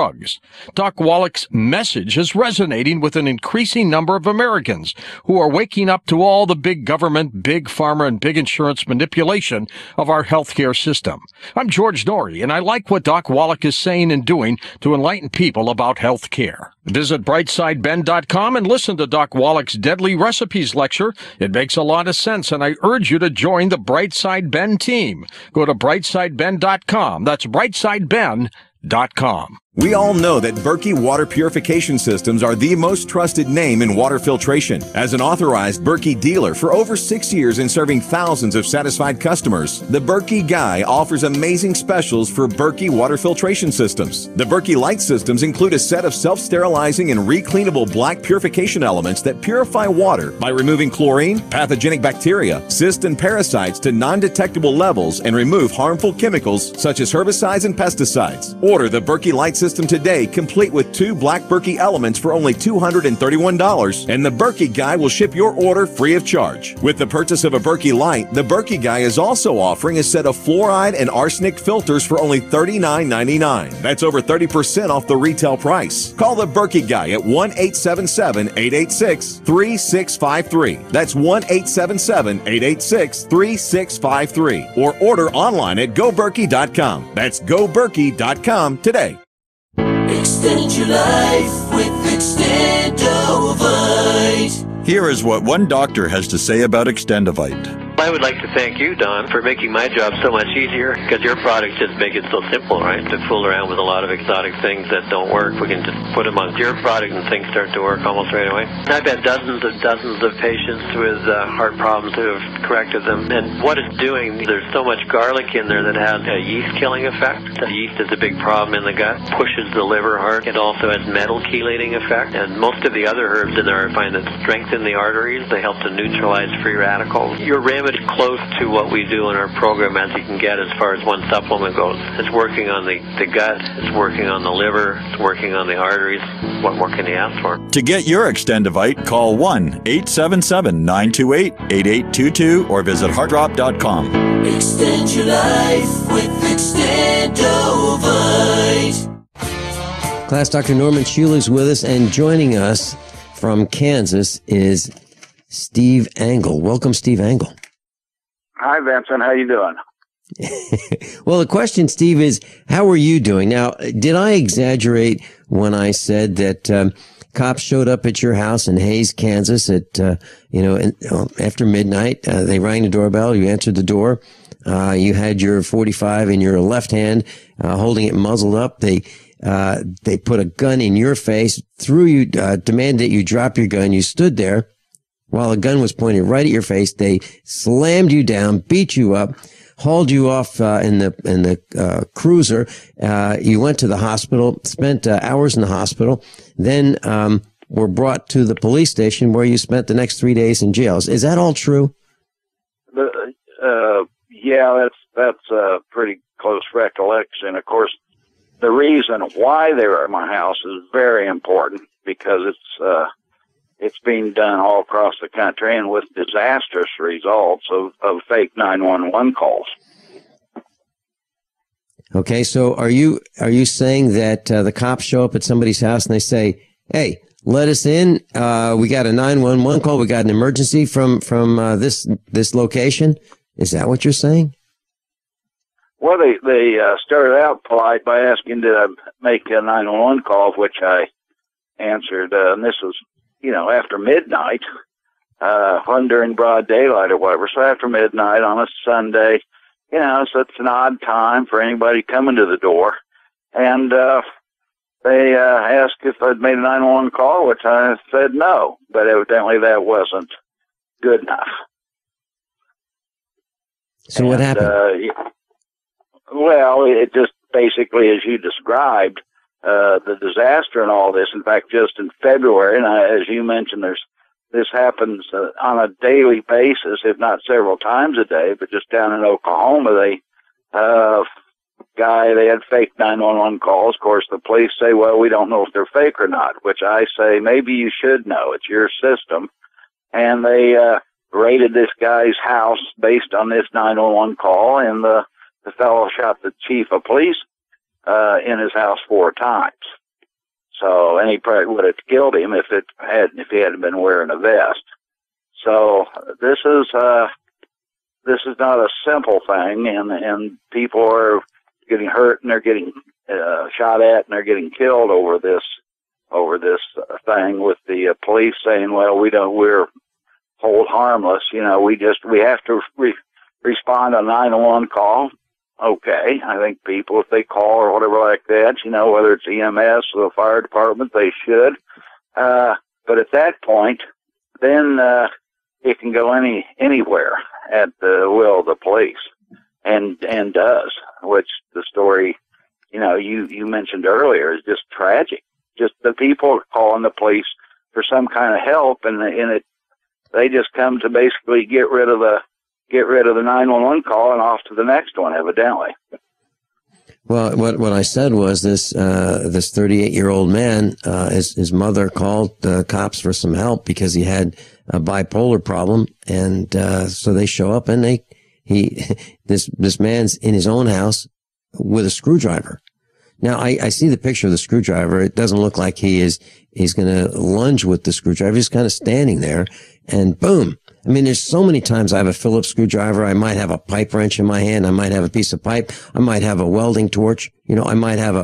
Doc Wallach's message is resonating with an increasing number of Americans who are waking up to all the big government, big pharma, and big insurance manipulation of our healthcare system. I'm George Norrie, and I like what Doc Wallach is saying and doing to enlighten people about healthcare. Visit brightsideben.com and listen to Doc Wallach's Deadly Recipes lecture. It makes a lot of sense, and I urge you to join the Brightside Ben team. Go to brightsideben.com. That's brightsideben.com. We all know that Berkey Water Purification Systems are the most trusted name in water filtration. As an authorized Berkey dealer for over 6 years and serving thousands of satisfied customers, the Berkey Guy offers amazing specials for Berkey Water Filtration Systems. The Berkey Light Systems include a set of self-sterilizing and recleanable black purification elements that purify water by removing chlorine, pathogenic bacteria, cysts, and parasites to non-detectable levels and remove harmful chemicals such as herbicides and pesticides. Order the Berkey Light System today, complete with 2 black Berkey elements for only $231, and the Berkey Guy will ship your order free of charge. With the purchase of a Berkey Light, the Berkey Guy is also offering a set of fluoride and arsenic filters for only $39.99. That's over 30% off the retail price. Call the Berkey Guy at 1-877-886-3653. That's 1-877-886-3653. Or order online at goberkey.com. That's goberkey.com today. Extend your life with Extendovite. Here is what one doctor has to say about Extendovite. I would like to thank you, Don, for making my job so much easier, because your products just make it so simple, right? To fool around with a lot of exotic things that don't work, we can just put them on your product and things start to work almost right away. I've had dozens of patients with heart problems who have corrected them, and what it's doing, there's so much garlic in there that has a yeast-killing effect. The yeast is a big problem in the gut, pushes the liver hard. It also has metal chelating effect, and most of the other herbs in there I find that strengthen the arteries. They help to neutralize free radicals. Your remedy close to what we do in our program as you can get as far as one supplement goes. It's working on the gut, it's working on the liver, it's working on the arteries. What more can you ask for? To get your Extendivite, call 1-877-928-8822 or visit heartdrop.com. Extend your life with Extendivite. Class, Dr. Norman Shealy is with us, and joining us from Kansas is Steve Angle. Welcome, Steve Angle. Hi, Vincent. How you doing? Well, the question, Steve, is how are you doing? Now, did I exaggerate when I said that cops showed up at your house in Hays, Kansas at, after midnight? They rang the doorbell. You answered the door. You had your .45 in your left hand, holding it muzzled up. They put a gun in your face, threw you, demanded that you drop your gun. You stood there while the gun was pointed right at your face. They slammed you down, beat you up, hauled you off in the cruiser. You went to the hospital, spent hours in the hospital, then were brought to the police station where you spent the next 3 days in jail. Is that all true? Yeah, that's a pretty close recollection. Of course, the reason why they were at my house is very important because it's being done all across the country and with disastrous results of fake 911 calls. Okay, so are you saying that the cops show up at somebody's house and they say, "Hey, let us in. We got a 911 call. We got an emergency from this location." Is that what you're saying? Well, they started out polite by asking did I make a 911 call, which I answered, and this was, after midnight, wasn't during broad daylight or whatever. So after midnight on a Sunday, so it's an odd time for anybody coming to the door. And they asked if I'd made a 911 call, which I said no, but evidently that wasn't good enough. So what happened? Well, it just basically, as you described, the disaster and all this. In fact, just in February, and as you mentioned, this happens on a daily basis, if not several times a day. But just down in Oklahoma, they had fake 911 calls. Of course, the police say, "Well, we don't know if they're fake or not." Which I say, maybe you should know. It's your system, and they raided this guy's house based on this 911 call, and the fellow shot the chief of police in his house 4 times. So, and he probably would have killed him if he hadn't been wearing a vest. So this is not a simple thing, and people are getting hurt and they're getting shot at and they're getting killed over this thing with the police saying, "Well, we're hold harmless. We have to respond to a 911 call." Okay, I think people, if they call or whatever like that, whether it's EMS or the fire department, they should. But at that point, then it can go anywhere at the will of the police, and does, which the story, you mentioned earlier is just tragic. Just the people calling the police for some kind of help, and they just come to basically get rid of the 911 call and off to the next one, evidently. Well, what I said was this 38-year-old man, his mother called the cops for some help because he had a bipolar problem, and so they show up and this man's in his own house with a screwdriver. Now I see the picture of the screwdriver. It doesn't look like he's going to lunge with the screwdriver. He's kind of standing there, and boom. I mean, there's so many times I have a Phillips screwdriver. I might have a pipe wrench in my hand. I might have a piece of pipe. I might have a welding torch. I might have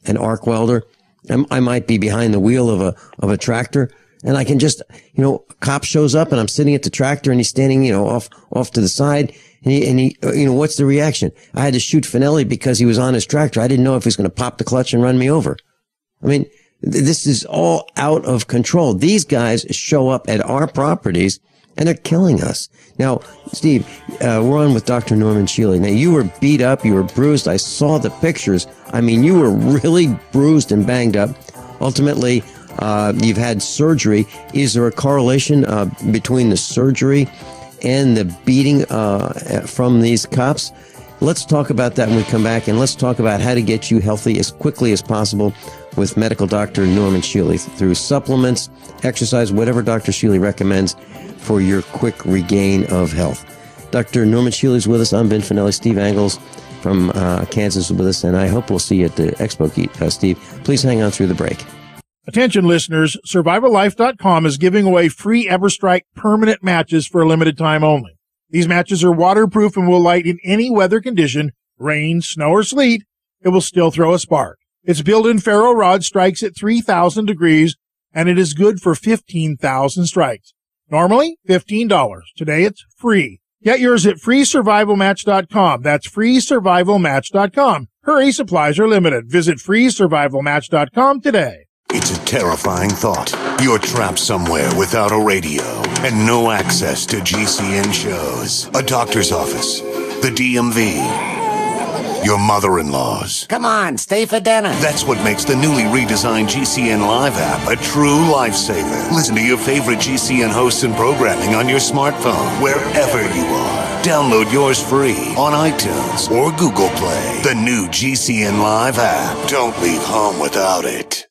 an arc welder. I might be behind the wheel of a tractor. And I can just, a cop shows up and I'm sitting at the tractor and he's standing, off to the side. And he, what's the reaction? I had to shoot Finelli because he was on his tractor. I didn't know if he was going to pop the clutch and run me over. I mean, this is all out of control. These guys show up at our properties and they're killing us. Now, Steve, we're on with Dr. Norman Shealy. Now, you were beat up. You were bruised. I saw the pictures. I mean, you were really bruised and banged up. Ultimately, you've had surgery. Is there a correlation between the surgery and the beating from these cops? Let's talk about that when we come back, and let's talk about how to get you healthy as quickly as possible with medical Dr. Norman Shealy through supplements, exercise, whatever Dr. Shealy recommends for your quick regain of health. Dr. Norman Shealy is with us. I'm Ben Finelli. Steve Angles from Kansas is with us, and I hope we'll see you at the Expo. Steve, please hang on through the break. Attention listeners, SurvivalLife.com is giving away free EverStrike permanent matches for a limited time only. These matches are waterproof and will light in any weather condition, rain, snow, or sleet. It will still throw a spark. Its built-in ferro rod strikes at 3,000 degrees, and it is good for 15,000 strikes. Normally, $15. Today, it's free. Get yours at freesurvivalmatch.com. That's freesurvivalmatch.com. Hurry, supplies are limited. Visit freesurvivalmatch.com today. It's a terrifying thought. You're trapped somewhere without a radio and no access to GCN shows, a doctor's office, the DMV, your mother-in-law's. Come on, stay for dinner. That's what makes the newly redesigned GCN Live app a true lifesaver. Listen to your favorite GCN hosts and programming on your smartphone, wherever you are. Download yours free on iTunes or Google Play. The new GCN Live app. Don't leave home without it.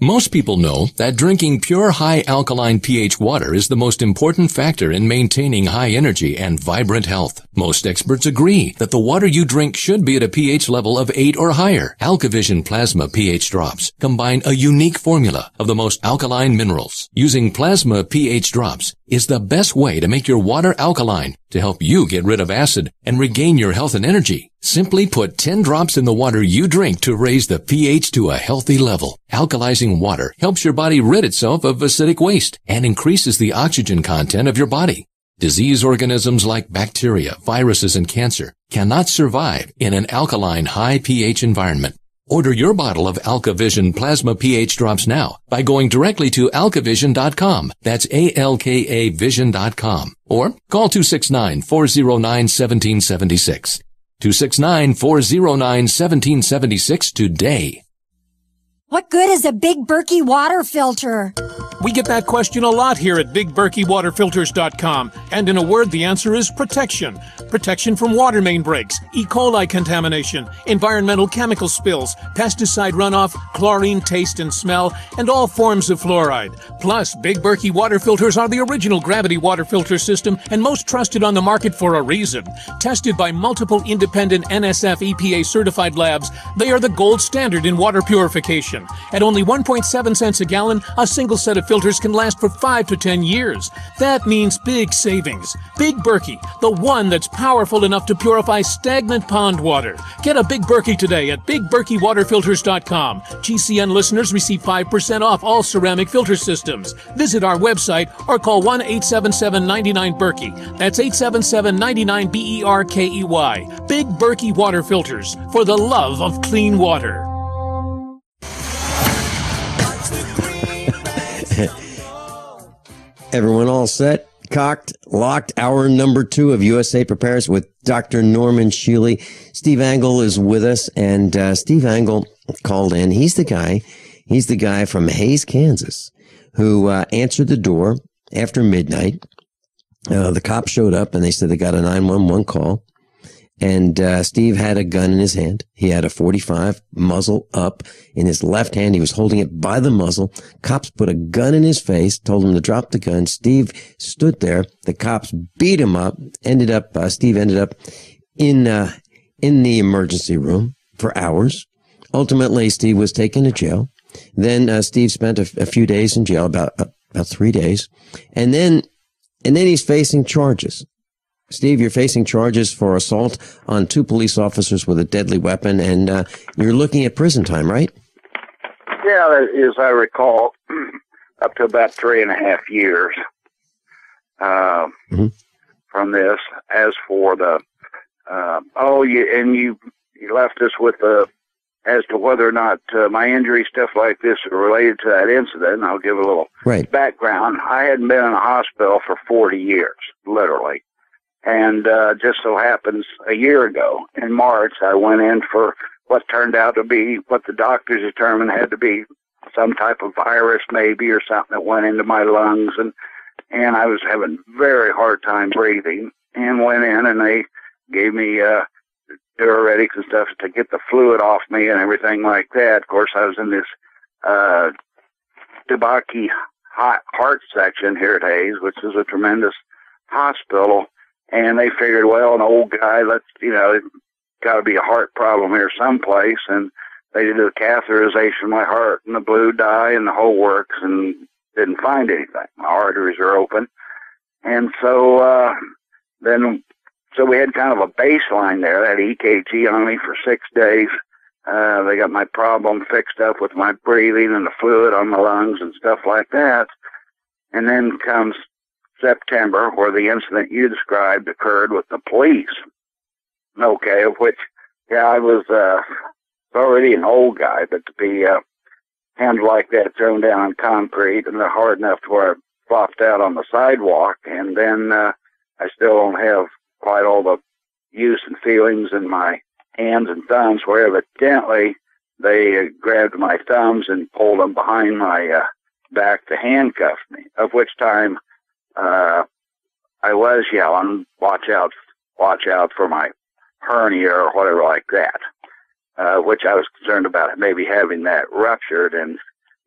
Most people know that drinking pure high alkaline pH water is the most important factor in maintaining high energy and vibrant health. Most experts agree that the water you drink should be at a pH level of 8 or higher. AlkaVision Plasma pH drops combine a unique formula of the most alkaline minerals. Using plasma pH drops is the best way to make your water alkaline to help you get rid of acid and regain your health and energy. Simply put 10 drops in the water you drink to raise the pH to a healthy level. Alkalizing water helps your body rid itself of acidic waste and increases the oxygen content of your body. Disease organisms like bacteria, viruses, and cancer cannot survive in an alkaline high pH environment. Order your bottle of AlkaVision Plasma pH drops now by going directly to alkavision.com. That's ALKA vision.com. Or call 269-409-1776. 269-409-1776 today. What good is a Big Berkey water filter? We get that question a lot here at BigBerkeyWaterFilters.com. And in a word, the answer is protection. Protection from water main breaks, E. coli contamination, environmental chemical spills, pesticide runoff, chlorine taste and smell, and all forms of fluoride. Plus, Big Berkey water filters are the original gravity water filter system and most trusted on the market for a reason. Tested by multiple independent NSF EPA certified labs, they are the gold standard in water purification. At only 1.7 cents a gallon, a single set of filters can last for 5 to 10 years. That means big savings. Big Berkey, the one that's powerful enough to purify stagnant pond water. Get a Big Berkey today at BigBerkeyWaterFilters.com. GCN listeners receive 5% off all ceramic filter systems. Visit our website or call 1-877-99-BERKEY. That's 877-99-BERKEY. Big Berkey Water Filters, for the love of clean water. Everyone all set, cocked, locked. Hour number 2 of USA Prepares with Dr. Norman Shealy. Steve Angle is with us, and Steve Angle called in. He's the guy from Hays, Kansas, who answered the door after midnight. The cops showed up, and they said they got a 911 call. And Steve had a gun in his hand. He had a .45 muzzle up in his left hand. He was holding it by the muzzle. Cops put a gun in his face, told him to drop the gun. Steve stood there. The cops beat him up. Steve ended up in the emergency room for hours. Ultimately, Steve was taken to jail. Then Steve spent a few days in jail, about 3 days, and then he's facing charges. Steve, you're facing charges for assault on 2 police officers with a deadly weapon, and you're looking at prison time, right? Yeah, as I recall, up to about 3.5 years from this. As for the, you left us with the, as to whether or not my injury, stuff like this, are related to that incident. I'll give a little background. I hadn't been in a hospital for 40 years, literally. And just so happens a year ago, in March, I went in for what turned out to be what the doctors determined had to be some type of virus maybe, or something that went into my lungs. And I was having very hard time breathing, and went in and they gave me diuretics and stuff to get the fluid off me and everything like that. Of course, I was in this Debaki heart section here at Hayes, which is a tremendous hospital. And they figured, well, an old guy, it's got to be a heart problem here someplace. And they did the catheterization of my heart and the blue dye and the whole works, and didn't find anything. My arteries are open. And so so we had kind of a baseline there. They had EKG on me for 6 days. They got my problem fixed up with my breathing and the fluid on my lungs and stuff like that. And then comes September, where the incident you described occurred with the police. Okay, of which, I was already an old guy, but to be handled like that, thrown down on concrete, and they're hard enough to where I flopped out on the sidewalk, and then I still don't have quite all the use and feelings in my hands and thumbs, where evidently they grabbed my thumbs and pulled them behind my back to handcuff me, of which time I was yelling, watch out for my hernia or whatever like that, which I was concerned about maybe having that ruptured. And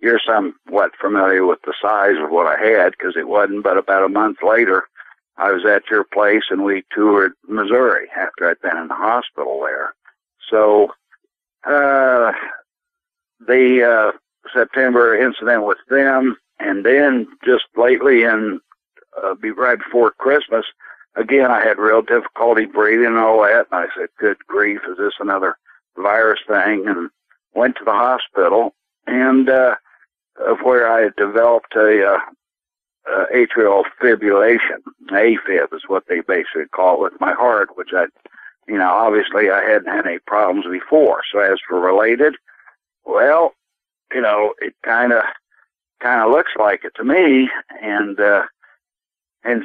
you're somewhat familiar with the size of what I had, because it wasn't but about a month later I was at your place and we toured Missouri after I'd been in the hospital there. So the September incident with them, and then just lately right before Christmas, again, I had real difficulty breathing and all that. And I said, good grief, is this another virus thing? And went to the hospital, and of where I had developed a atrial fibrillation. AFib is what they basically call it with my heart, which obviously I hadn't had any problems before. So as for related, well, it kind of looks like it to me. And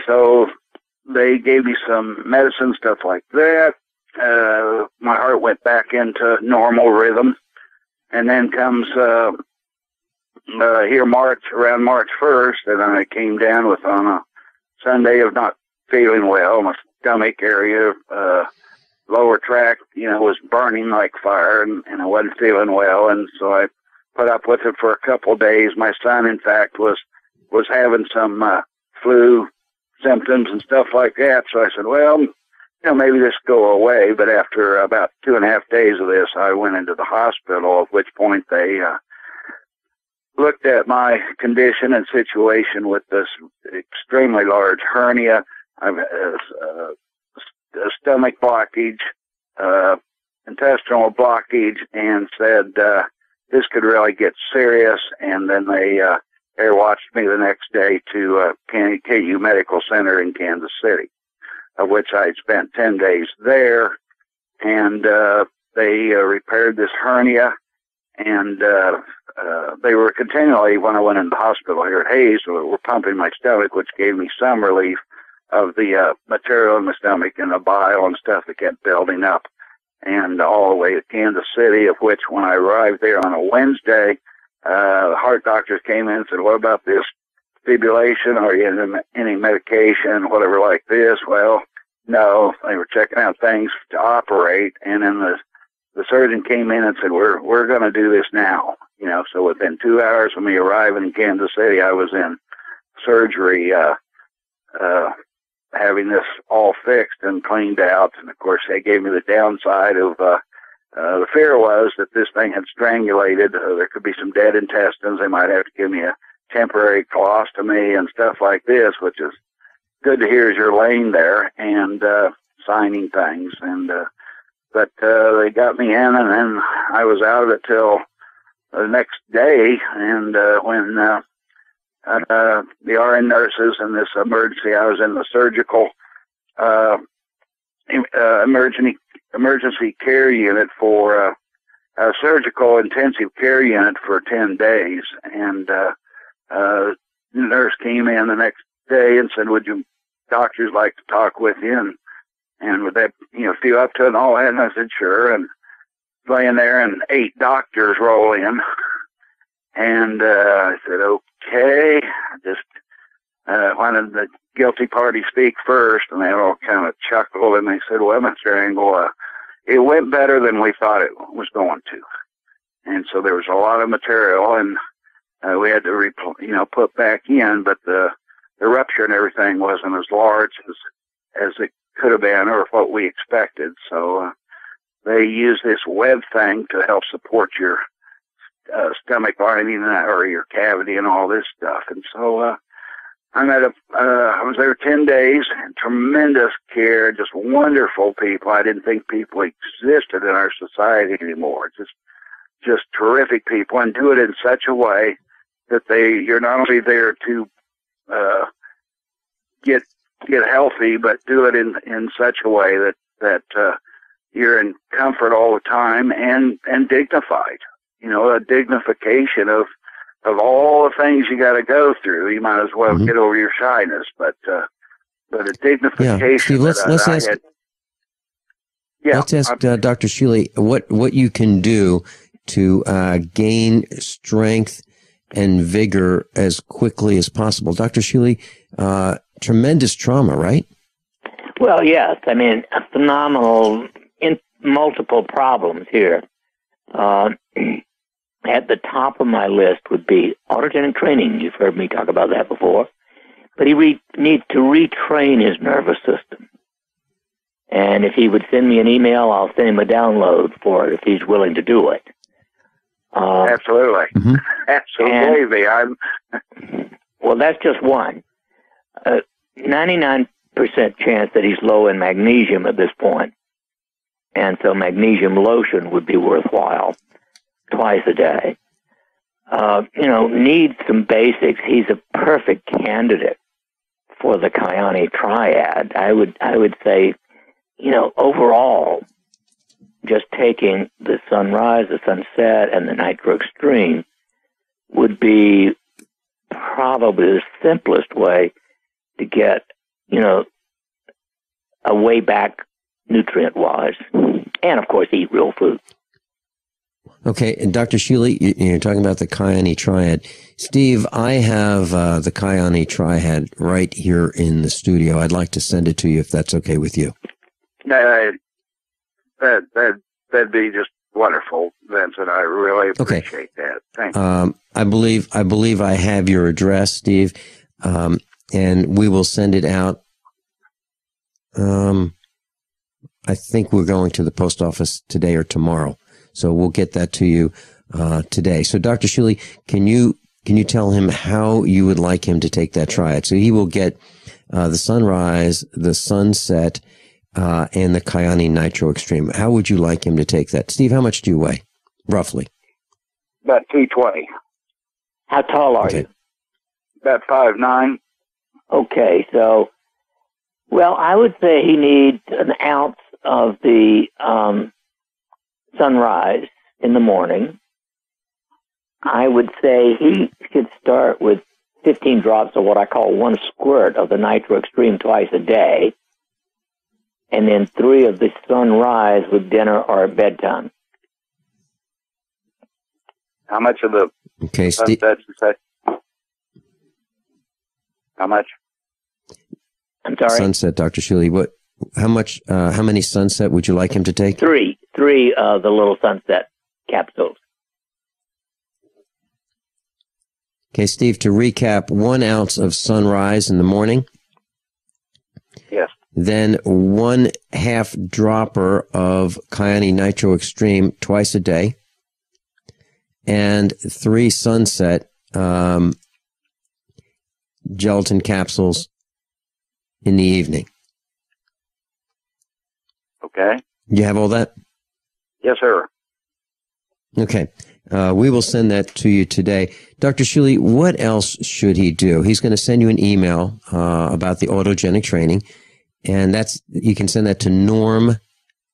so they gave me some medicine, stuff like that. My heart went back into normal rhythm. And then comes here around March 1st, and I came down on a Sunday of not feeling well. My stomach area, lower tract, was burning like fire, and I wasn't feeling well. And so I put up with it for a couple of days. My son, in fact, was having some flu symptoms and stuff like that. So I said, well, maybe this will go away. But after about 2.5 days of this, I went into the hospital, at which point they looked at my condition and situation with this extremely large hernia, a stomach blockage, intestinal blockage, and said this could really get serious. And then they air-watched me the next day to KU Medical Center in Kansas City, of which I spent 10 days there. And they repaired this hernia, and they were continually, when I went into the hospital here at Hayes, were pumping my stomach, which gave me some relief of the material in my stomach and the bile and stuff that kept building up, and all the way to Kansas City, of which when I arrived there on a Wednesday, the heart doctors came in and said, what about this fibrillation? Are you in any medication, whatever like this? Well, no, they were checking out things to operate, and then the surgeon came in and said, we're going to do this now. So within 2 hours of me arriving in Kansas City, I was in surgery, having this all fixed and cleaned out. And of course, they gave me the downside of, the fear was that this thing had strangulated. There could be some dead intestines. They might have to give me a temporary colostomy and stuff like this, which is good to hear as you're laying there and signing things. And but they got me in, and then I was out of it till the next day, and when the RN nurses in this emergency, I was in the surgical emergency care unit for a surgical intensive care unit for 10 days, and the nurse came in the next day and said, "Would you doctors like to talk with you?" And would that, feel up to it and all that? And I said, "Sure." And laying there, and 8 doctors roll in, and I said, "Okay." I just wanted the guilty party speak first, and they all kind of chuckled, and they said, "Well, Mr. Engel, it went better than we thought it was going to." And so there was a lot of material, and we had to, put back in, but the rupture and everything wasn't as large as it could have been or what we expected. So they use this web thing to help support your stomach lining or your cavity and all this stuff. And so I was there 10 days, and tremendous care, just wonderful people. I didn't think people existed in our society anymore. Just terrific people, and do it in such a way that you're not only there to get healthy, but do it in such a way that you're in comfort all the time and dignified. A dignification of all the things you got to go through. You might as well get over your shyness, but a dignification. Yeah, Steve, let's ask Dr. Shealy what you can do to gain strength and vigor as quickly as possible. Dr. Shealy, tremendous trauma, right? Well, yes. I mean, a phenomenal, multiple problems here. At the top of my list would be autogenic training. You've heard me talk about that before. But he needs to retrain his nervous system. And if he would send me an email, I'll send him a download for it if he's willing to do it. Absolutely. Mm-hmm. Absolutely. Well, that's just one. 99% chance that he's low in magnesium at this point. And so magnesium lotion would be worthwhile twice a day. Needs some basics. He's a perfect candidate for the Kyani triad. I would say, overall, just taking the sunrise, the sunset, and the nitro extreme would be probably the simplest way to get, a way back nutrient-wise. And, of course, eat real food. Okay, and Dr. Shealy, you're talking about the Kyani triad. Steve, I have the Kyani triad right here in the studio. I'd like to send it to you if that's okay with you. That'd be just wonderful, Vincent. I really appreciate that. Thank you. I believe I have your address, Steve, and we will send it out. I think we're going to the post office today or tomorrow, so we'll get that to you today. So, Dr. Shealy, can you tell him how you would like him to take that triad? So he will get the sunrise, the sunset, and the Kyani Nitro Extreme. How would you like him to take that? Steve, how much do you weigh, roughly? About 220. How tall are you? About 5'9". Okay, so, well, I would say he needs an ounce of the sunrise in the morning. I would say he should start with 15 drops of what I call one squirt of the Nitro Extreme twice a day, and then 3 of the sunrise with dinner or at bedtime. How much of the sunsets you say? How much? I'm sorry? Sunset, Dr. Shealy. How many sunset would you like him to take? 3 of the little sunset capsules. Okay, Steve, to recap, 1 ounce of sunrise in the morning. Yes. Then 1/2 dropper of Kyani Nitro Extreme twice a day. And 3 sunset gelatin capsules in the evening. Okay. You have all that? Yes, sir. Okay. We will send that to you today. Dr. Shealy, what else should he do? He's going to send you an email about the autogenic training, and you can send that to Norm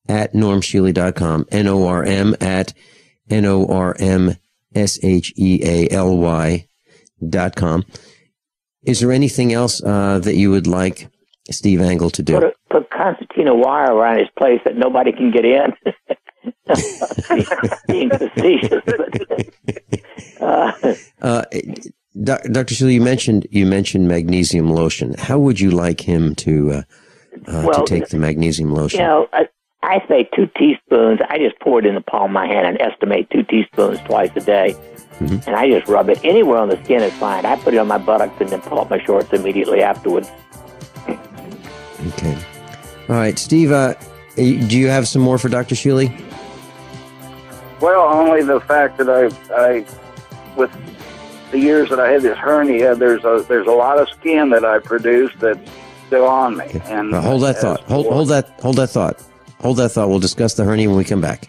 at normshealy.com, NORM at NORMSHEALY.com. Is there anything else that you would like Steve Angle to do? Put concertina wire around his place that nobody can get in. Being facetious. Dr. Shealy, you mentioned magnesium lotion. How would you like him to take the magnesium lotion? I say 2 teaspoons. I just pour it in the palm of my hand and estimate 2 teaspoons twice a day. Mm-hmm. And I just rub it anywhere on the skin is fine. I put it on my buttocks and then pull up my shorts immediately afterwards. Okay. All right, Steve, do you have some more for Dr. Shealy? Well, only the fact that I with the years that I had this hernia, there's a lot of skin that I produce that's still on me. Okay. And hold that thought. Hold that thought. Hold that thought. We'll discuss the hernia when we come back.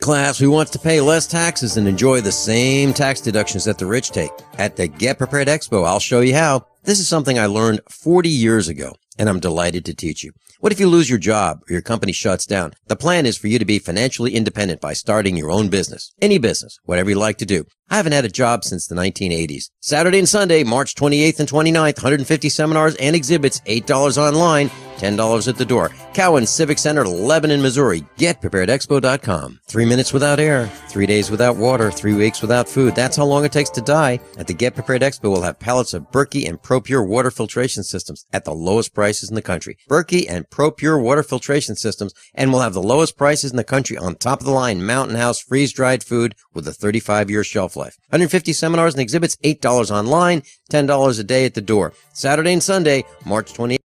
Class who wants to pay less taxes and enjoy the same tax deductions that the rich take. At the Get Prepared Expo, I'll show you how. This is something I learned 40 years ago, and I'm delighted to teach you. What if you lose your job or your company shuts down? The plan is for you to be financially independent by starting your own business. Any business, whatever you like to do. I haven't had a job since the 1980s. Saturday and Sunday, March 28th and 29th, 150 seminars and exhibits, $8 online, $10 at the door. Cowan Civic Center, Lebanon, Missouri. GetPreparedExpo.com. 3 minutes without air, 3 days without water, 3 weeks without food. That's how long it takes to die. At the Get Prepared Expo, we'll have pallets of Berkey and ProPure water filtration systems at the lowest prices in the country. Berkey and ProPure water filtration systems, and we'll have the lowest prices in the country on top of the line Mountain House freeze-dried food with a 35-year shelf life. 150 seminars and exhibits, $8 online, $10 a day at the door. Saturday and Sunday, March 28th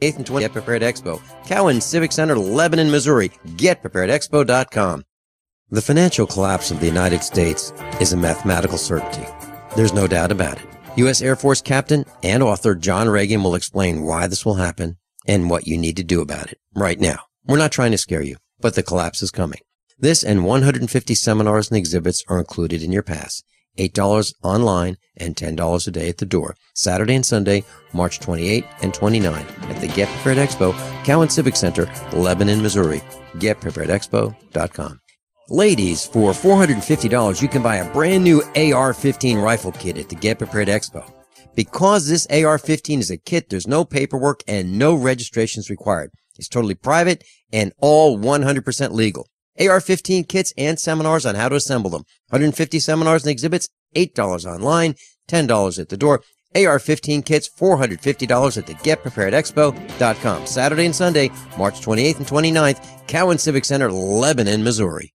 and 20th, Get Prepared Expo. Cowan Civic Center, Lebanon, Missouri. GetPreparedExpo.com. The financial collapse of the United States is a mathematical certainty. There's no doubt about it. U.S. Air Force Captain and author John Regan will explain why this will happen and what you need to do about it right now. We're not trying to scare you, but the collapse is coming. This and 150 seminars and exhibits are included in your pass. $8 online and $10 a day at the door. Saturday and Sunday, March 28 and 29 at the Get Prepared Expo, Cowan Civic Center, Lebanon, Missouri. GetPreparedExpo.com. Ladies, for $450, you can buy a brand new AR-15 rifle kit at the Get Prepared Expo. Because this AR-15 is a kit, there's no paperwork and no registrations required. It's totally private and all 100% legal. AR-15 kits and seminars on how to assemble them. 150 seminars and exhibits, $8 online, $10 at the door. AR-15 kits, $450 at the GetPreparedExpo.com. Saturday and Sunday, March 28th and 29th, Cowan Civic Center, Lebanon, Missouri.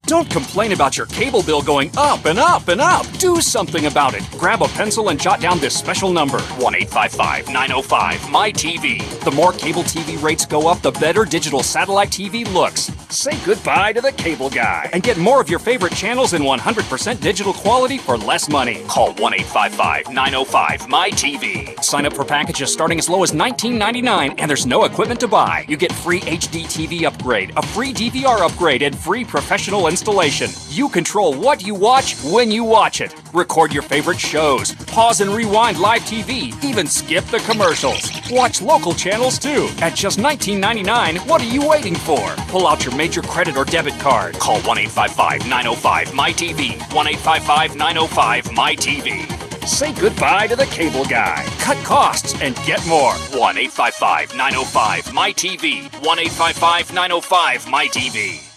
Don't complain about your cable bill going up and up and up. Do something about it. Grab a pencil and jot down this special number, 1-855-905-MY-TV. The more cable TV rates go up, the better digital satellite TV looks. Say goodbye to the cable guy and get more of your favorite channels in 100% digital quality for less money. Call 1-855-905-MY-TV. Sign up for packages starting as low as $19.99, and there's no equipment to buy. You get free HD TV upgrade, a free DVR upgrade, and free professional installation. You control what you watch when you watch it. Record your favorite shows, pause and rewind live TV, even skip the commercials. Watch local channels too. At just $19.99, what are you waiting for? Pull out your major credit or debit card. Call 1-855-905-MY-TV. 1-855-905-MY-TV. Say goodbye to the cable guy. Cut costs and get more. 1-855-905-MY-TV. 1-855-905-MY-TV.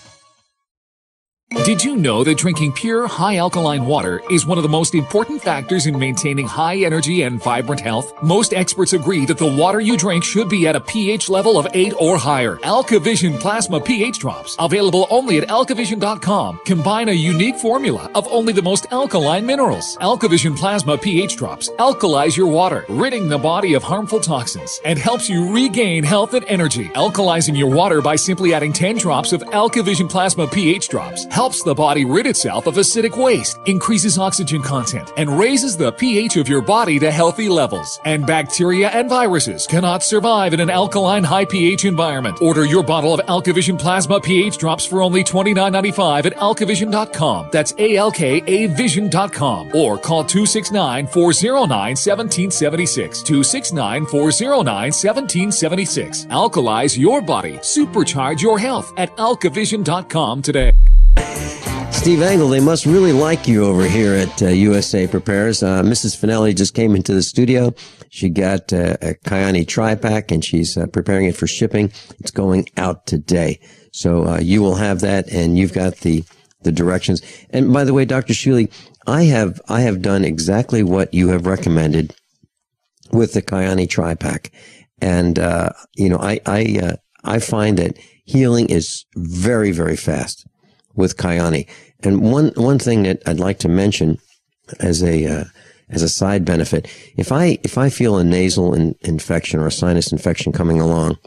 Did you know that drinking pure, high-alkaline water is one of the most important factors in maintaining high energy and vibrant health? Most experts agree that the water you drink should be at a pH level of 8 or higher. AlkaVision Plasma pH Drops, available only at alkavision.com, combine a unique formula of only the most alkaline minerals. AlkaVision Plasma pH Drops alkalize your water, ridding the body of harmful toxins, and helps you regain health and energy. Alkalizing your water by simply adding 10 drops of AlkaVision Plasma pH Drops helps helps the body rid itself of acidic waste, increases oxygen content, and raises the pH of your body to healthy levels. And bacteria and viruses cannot survive in an alkaline high pH environment. Order your bottle of AlkaVision Plasma pH drops for only $29.95 at alkavision.com. That's ALKAvision.com. Or call 269-409-1776. 269-409-1776. Alkalize your body. Supercharge your health at alkavision.com today. Steve Engel, they must really like you over here at USA Prepares. Mrs. Finelli just came into the studio. She got a Kyani tri-pack, and she's preparing it for shipping. It's going out today. So you will have that, and you've got the directions. And by the way, Dr. Shealy, I have done exactly what you have recommended with the Kyani tri-pack. And, I find that healing is very, very fast with Kyani. And one thing that I'd like to mention as a side benefit, if I feel a nasal infection or a sinus infection coming along,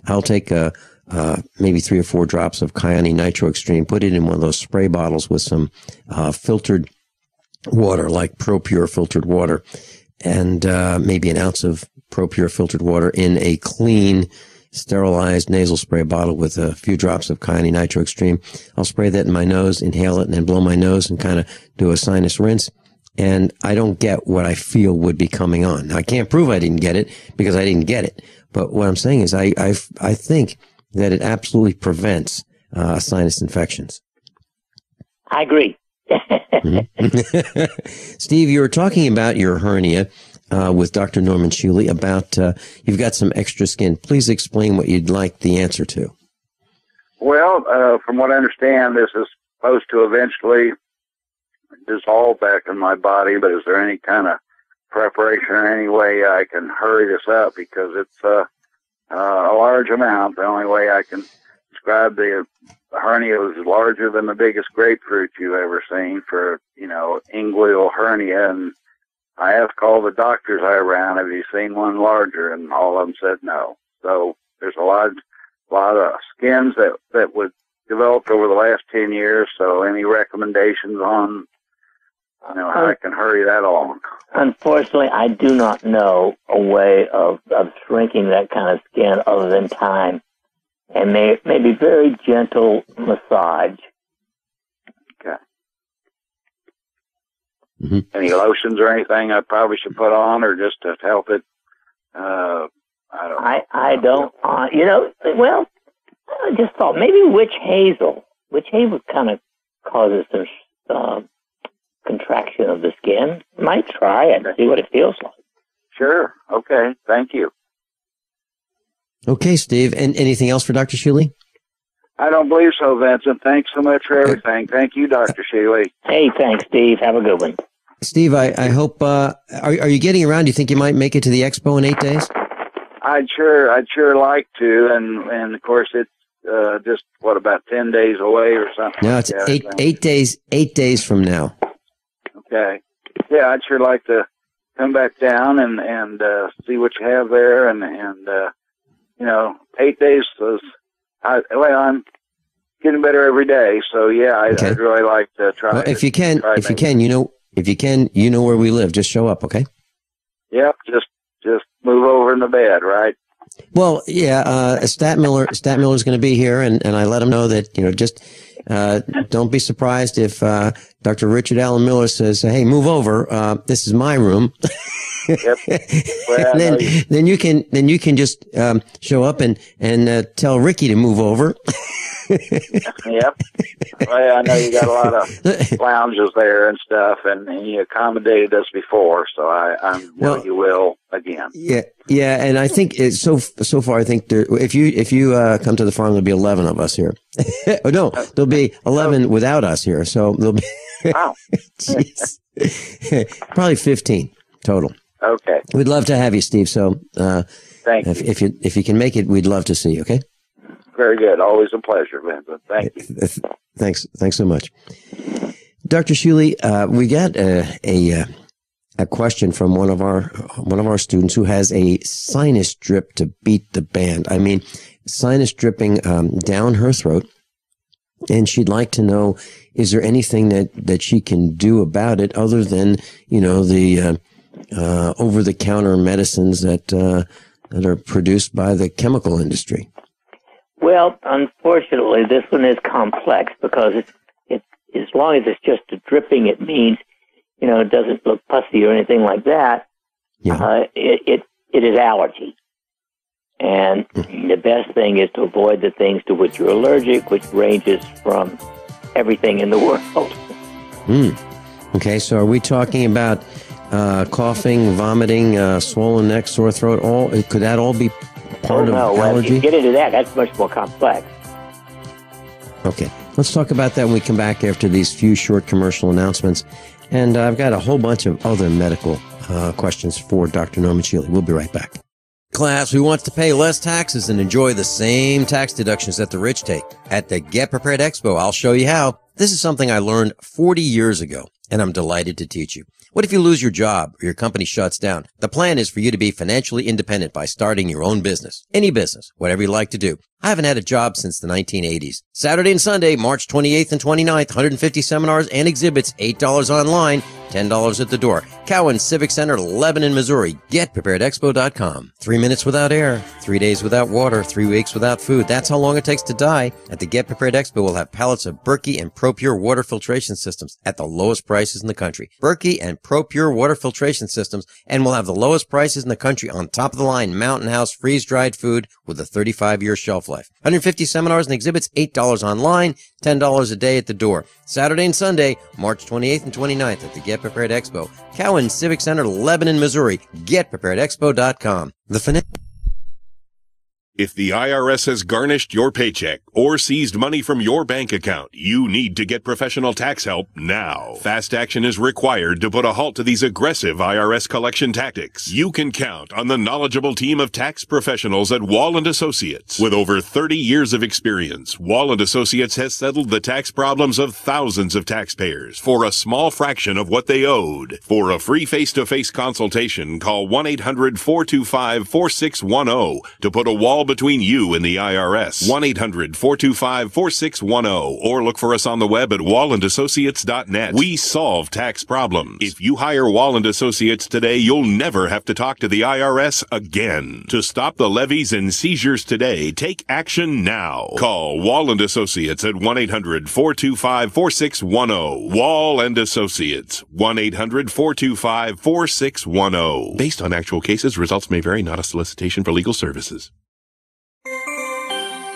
I'll take maybe 3 or 4 drops of Kyani Nitro Extreme, put it in one of those spray bottles with some filtered water, like ProPure filtered water, and maybe an ounce of ProPure filtered water in a clean, sterilized nasal spray bottle with a few drops of Kyani Nitro Extreme. I'll spray that in my nose, inhale it, and then blow my nose and kind of do a sinus rinse. And I don't get what I feel would be coming on. Now, I can't prove I didn't get it because I didn't get it. But what I'm saying is I think that it absolutely prevents sinus infections. I agree. Steve, you were talking about your hernia with Dr. Norman Shealy about you've got some extra skin. Please explain what you'd like the answer to. Well, from what I understand, this is supposed to eventually dissolve back in my body, but is there any kind of preparation or any way I can hurry this up? Because it's a large amount. The only way I can describe the hernia was larger than the biggest grapefruit you've ever seen for, inguinal hernia. And I asked all the doctors I ran, have you seen one larger? And all of them said no. So there's a lot of skins that would develop over the last 10 years. So any recommendations on, how I can hurry that along? Unfortunately, I do not know a way of shrinking that kind of skin other than time and maybe very gentle massage. Okay. Mm-hmm. Any lotions or anything I probably should put on, or just to help it? I don't know. I don't. Well, I just thought maybe witch hazel. Witch hazel kind of causes some contraction of the skin. Might try it and see what it feels like. Sure. Okay. Thank you. Okay, Steve. And anything else for Dr. Shealy? I don't believe so, Vincent. Thanks so much for everything. Thank you, Dr. Shealy. Hey, thanks, Steve. Have a good one. Steve, I hope, are you getting around? Do you think you might make it to the expo in 8 days? I'd sure like to. And of course, it's just, about 10 days away or something? No, it's eight days from now. Okay. Yeah, I'd sure like to come back down and see what you have there. And 8 days is, I'm getting better every day. So yeah, I'd really like to try. Well, if you can, you know where we live. Just show up, okay? Yep. Just move over in the bed, right? Well, yeah. Stat Miller's going to be here, and I let him know that just don't be surprised if Dr. Richard Allen Miller says, "Hey, move over. This is my room." Yep. Well, then you can just show up and tell Ricky to move over. Yep. Well, I know you got a lot of lounges there and stuff, and you accommodated us before, so I know you will again. Yeah, and I think so far. I think if you come to the farm, there'll be 11 of us here. Oh, no, there'll be 11 without us here, so there'll be wow, probably 15 total. Okay, we'd love to have you, Steve. So thank you. If you can make it, we'd love to see you. Okay. Very good. Always a pleasure, Vincent. Thank you. Thanks so much, Dr. Shealy. We got a question from one of our students who has a sinus drip to beat the band. I mean, sinus dripping down her throat, And she'd like to know, is there anything that she can do about it other than, the over-the-counter medicines that are produced by the chemical industry? Well, unfortunately, this one is complex because it's as long as it's just a dripping, it means, it doesn't look pussy or anything like that. Yeah. It is allergy. And the best thing is to avoid the things to which you're allergic, which ranges from everything in the world. Okay, so are we talking about coughing, vomiting, swollen neck, sore throat? Could that all be part of allergy? Well, if you get into that, that's much more complex. Okay, let's talk about that when we come back after these few short commercial announcements. And I've got a whole bunch of other medical questions for Dr. Norman Shealy. We'll be right back. Class, who wants to pay less taxes and enjoy the same tax deductions that the rich take? At the Get Prepared Expo, I'll show you how. This is something I learned 40 years ago, and I'm delighted to teach you. What if you lose your job or your company shuts down? The plan is for you to be financially independent by starting your own business. Any business, whatever you like to do. I haven't had a job since the 1980s. Saturday and Sunday, March 28th and 29th, 150 seminars and exhibits, $8 online, $10 at the door. Cowan Civic Center, Lebanon, Missouri. GetPreparedExpo.com. 3 minutes without air, 3 days without water, 3 weeks without food. That's how long it takes to die. At the Get Prepared Expo, we'll have pallets of Berkey and ProPure water filtration systems at the lowest prices in the country. Berkey and ProPure water filtration systems, and we'll have the lowest prices in the country on top of the line Mountain House freeze-dried food with a 35-year shelf life. 150 seminars and exhibits, $8 online, $10 a day at the door. Saturday and Sunday, March 28th and 29th at the Get Prepared Expo. Cowan Civic Center, Lebanon, Missouri. GetPreparedExpo.com. If the IRS has garnished your paycheck or seized money from your bank account, you need to get professional tax help now. Fast action is required to put a halt to these aggressive IRS collection tactics. You can count on the knowledgeable team of tax professionals at Wall & Associates. With over 30 years of experience, Wall & Associates has settled the tax problems of thousands of taxpayers for a small fraction of what they owed. For a free face-to-face consultation, call 1-800-425-4610 to put a wall between you and the IRS. 1-800-425-4610 or look for us on the web at wallandassociates.net. We solve tax problems. If you hire Wall & Associates today, you'll never have to talk to the IRS again. To stop the levies and seizures today, take action now. Call Wall & Associates at 1-800-425-4610. Wall & Associates. 1-800-425-4610. Based on actual cases, results may vary, not a solicitation for legal services.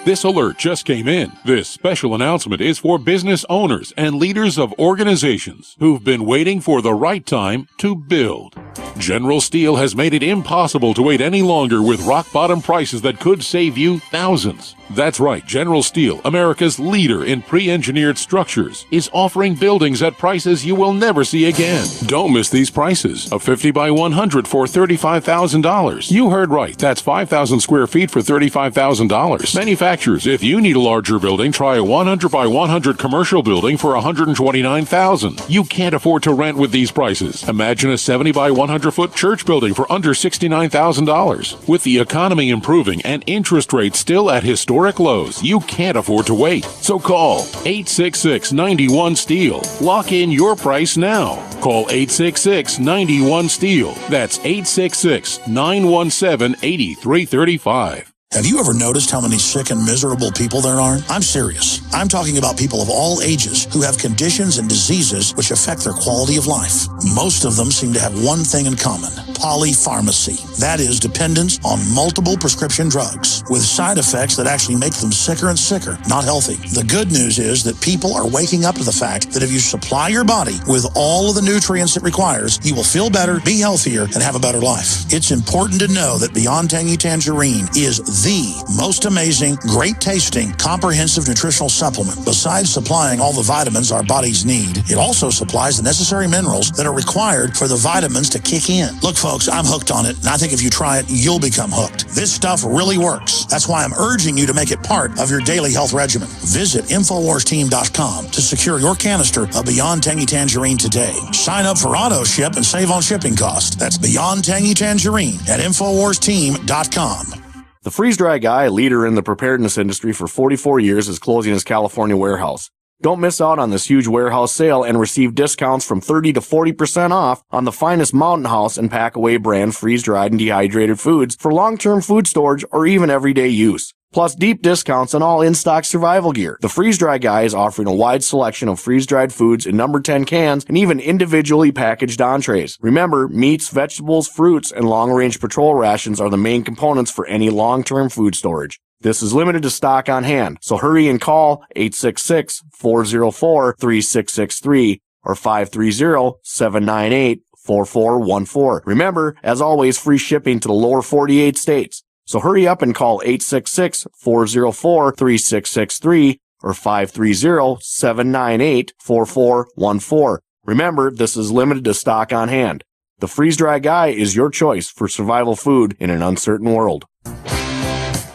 This alert just came in. This special announcement is for business owners and leaders of organizations who've been waiting for the right time to build. General Steel has made it impossible to wait any longer with rock-bottom prices that could save you thousands. That's right, General Steel, America's leader in pre-engineered structures, is offering buildings at prices you will never see again. Don't miss these prices. A 50 by 100 for $35,000. You heard right, that's 5,000 square feet for $35,000. Manufacturers, if you need a larger building, try a 100 by 100 commercial building for $129,000. You can't afford to rent with these prices. Imagine a 70 by 100-foot church building for under $69,000. With the economy improving and interest rates still at historic lows, you can't afford to wait. So call 866-91-STEEL. Lock in your price now. Call 866-91-STEEL. That's 866-917-8335. Have you ever noticed how many sick and miserable people there are? I'm serious. I'm talking about people of all ages who have conditions and diseases which affect their quality of life. Most of them seem to have one thing in common: polypharmacy. That is, dependence on multiple prescription drugs with side effects that actually make them sicker and sicker, not healthy. The good news is that people are waking up to the fact that if you supply your body with all of the nutrients it requires, you will feel better, be healthier, and have a better life. It's important to know that Beyond Tangy Tangerine is the most amazing, great tasting, comprehensive nutritional supplement. Besides supplying all the vitamins our bodies need, it also supplies the necessary minerals that are required for the vitamins to kick in. Look, folks, I'm hooked on it, and I think if you try it, you'll become hooked. This stuff really works. That's why I'm urging you to make it part of your daily health regimen. Visit InfoWarsTeam.com to secure your canister of Beyond Tangy Tangerine today. Sign up for auto ship and save on shipping costs. That's Beyond Tangy Tangerine at InfoWarsTeam.com. The freeze-dry guy, a leader in the preparedness industry for 44 years, is closing his California warehouse. Don't miss out on this huge warehouse sale and receive discounts from 30 to 40% off on the finest Mountain House and Packaway brand freeze-dried and dehydrated foods for long-term food storage or even everyday use. Plus deep discounts on all in-stock survival gear. The Freeze-Dry Guy is offering a wide selection of freeze-dried foods in number 10 cans and even individually packaged entrees. Remember, meats, vegetables, fruits, and long-range patrol rations are the main components for any long-term food storage. This is limited to stock on hand, so hurry and call 866-404-3663 or 530-798-4414. Remember, as always, free shipping to the lower 48 states. So hurry up and call 866-404-3663 or 530-798-4414. Remember, this is limited to stock on hand. The Freeze-Dry Guy is your choice for survival food in an uncertain world.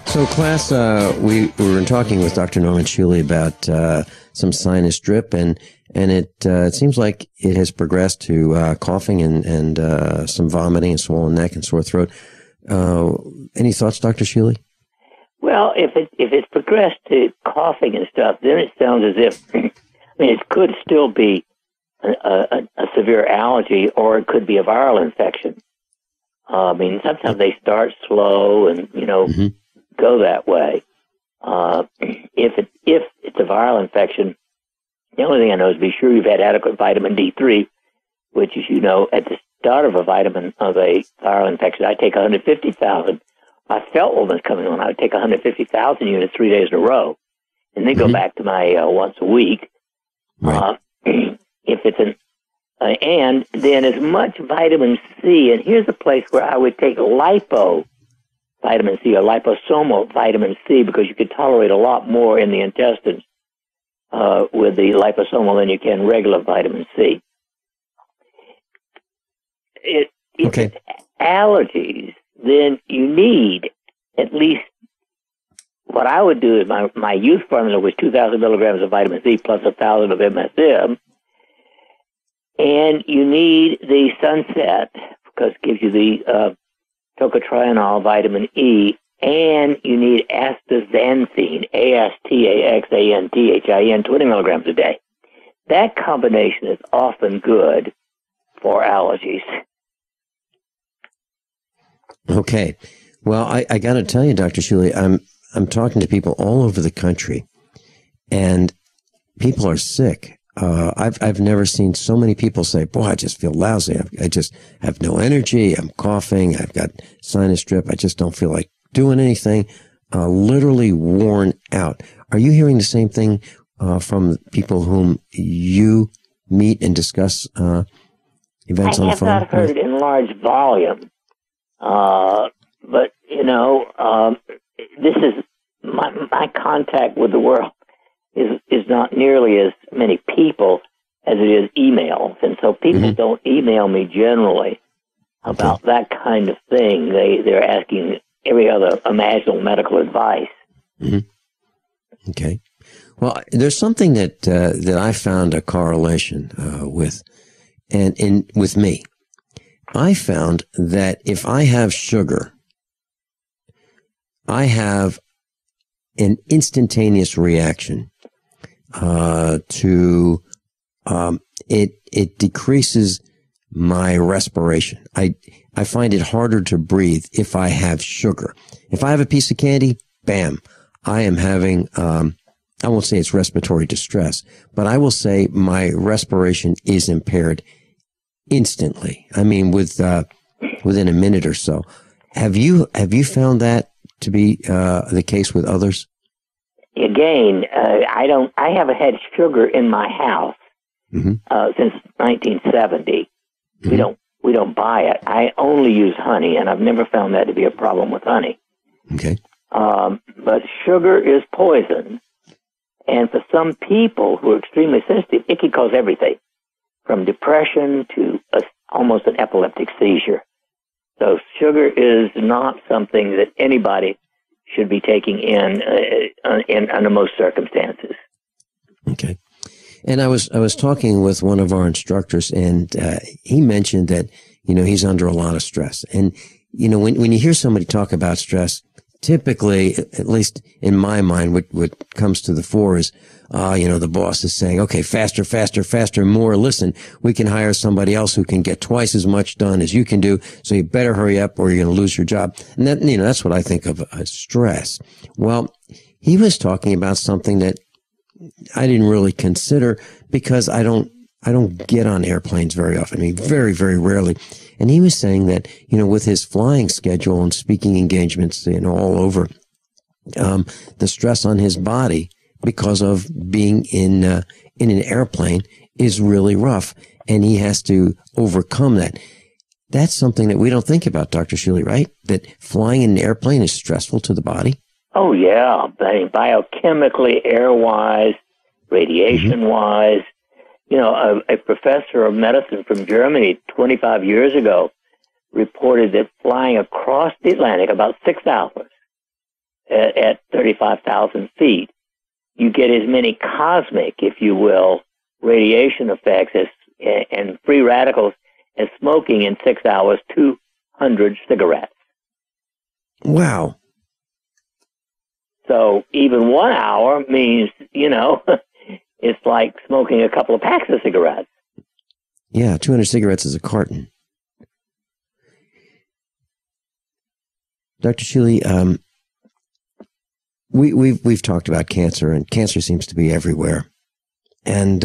So, class, we were talking with Dr. Norman Shealy about some sinus drip, and it seems like it has progressed to coughing and some vomiting and swollen neck and sore throat. Any thoughts, Dr. Shealy? Well, if it's progressed to coughing and stuff, then it sounds as if, it could still be a severe allergy, or it could be a viral infection. Sometimes they start slow and, go that way. If it's a viral infection, the only thing I know is be sure you've had adequate vitamin D3, which, as you know, at the start of a viral infection, I take 150,000. I felt what was coming on. I would take 150,000 units 3 days in a row, and then go back to my once a week. Right. If it's and then as much vitamin C, and here's a place where I would take lipo vitamin C or liposomal vitamin C, because you could tolerate a lot more in the intestines with the liposomal than you can regular vitamin C. If it's allergies, then you need at least, what I would do is my youth formula was 2,000 milligrams of vitamin C plus 1,000 of MSM. And you need the Sunset, because it gives you the tocotrienol, vitamin E, and you need astaxanthin, ASTAXANTHIN, 20 milligrams a day. That combination is often good for allergies. Okay. Well, I got to tell you, Dr. Shealy, I'm talking to people all over the country, and people are sick. I've never seen so many people say, boy, I just feel lousy. I just have no energy. I'm coughing. I've got sinus drip. I just don't feel like doing anything. Literally worn out. Are you hearing the same thing from people whom you meet and discuss events on the phone? I have not heard it in large volume. But, this is my contact with the world is not nearly as many people as it is emails. And so people don't email me generally about that kind of thing. They're asking every other imaginable medical advice. Okay. Well, there's something that I found a correlation with, and with me. I found that if I have sugar, I have an instantaneous reaction to it decreases my respiration. I find it harder to breathe if I have sugar. If I have a piece of candy, bam, I am having I won't say it's respiratory distress, but I will say my respiration is impaired instantly. I mean, within a minute or so. Have you found that to be the case with others? Again, I haven't had sugar in my house since 1970. We don't buy it. I only use honey, and I've never found that to be a problem with honey. Okay. But sugar is poison, and for some people who are extremely sensitive, it can cause everything, from depression to almost an epileptic seizure. So sugar is not something that anybody should be taking in under most circumstances. Okay. And I was talking with one of our instructors, and he mentioned that, he's under a lot of stress. And, when you hear somebody talk about stress, typically, at least in my mind, what comes to the fore is, the boss is saying, okay, faster, faster, faster, more. Listen, we can hire somebody else who can get twice as much done as you can do. So you better hurry up or you're going to lose your job. And that, that's what I think of as stress. Well, he was talking about something that I didn't really consider because I don't get on airplanes very often. I mean, very, very rarely. And he was saying that, with his flying schedule and speaking engagements, all over, the stress on his body because of being in an airplane is really rough. And he has to overcome that. That's something that we don't think about, Dr. Shealy, right? That flying in an airplane is stressful to the body? Oh, yeah. Biochemically, air-wise, radiation-wise. A professor of medicine from Germany 25 years ago reported that flying across the Atlantic about 6 hours at 35,000 feet, you get as many cosmic, if you will, radiation effects and free radicals as smoking in 6 hours, 200 cigarettes. Wow. So even 1 hour means, it's like smoking a couple of packs of cigarettes. Yeah, 200 cigarettes is a carton. Dr. Shealy, we've talked about cancer, and cancer seems to be everywhere. And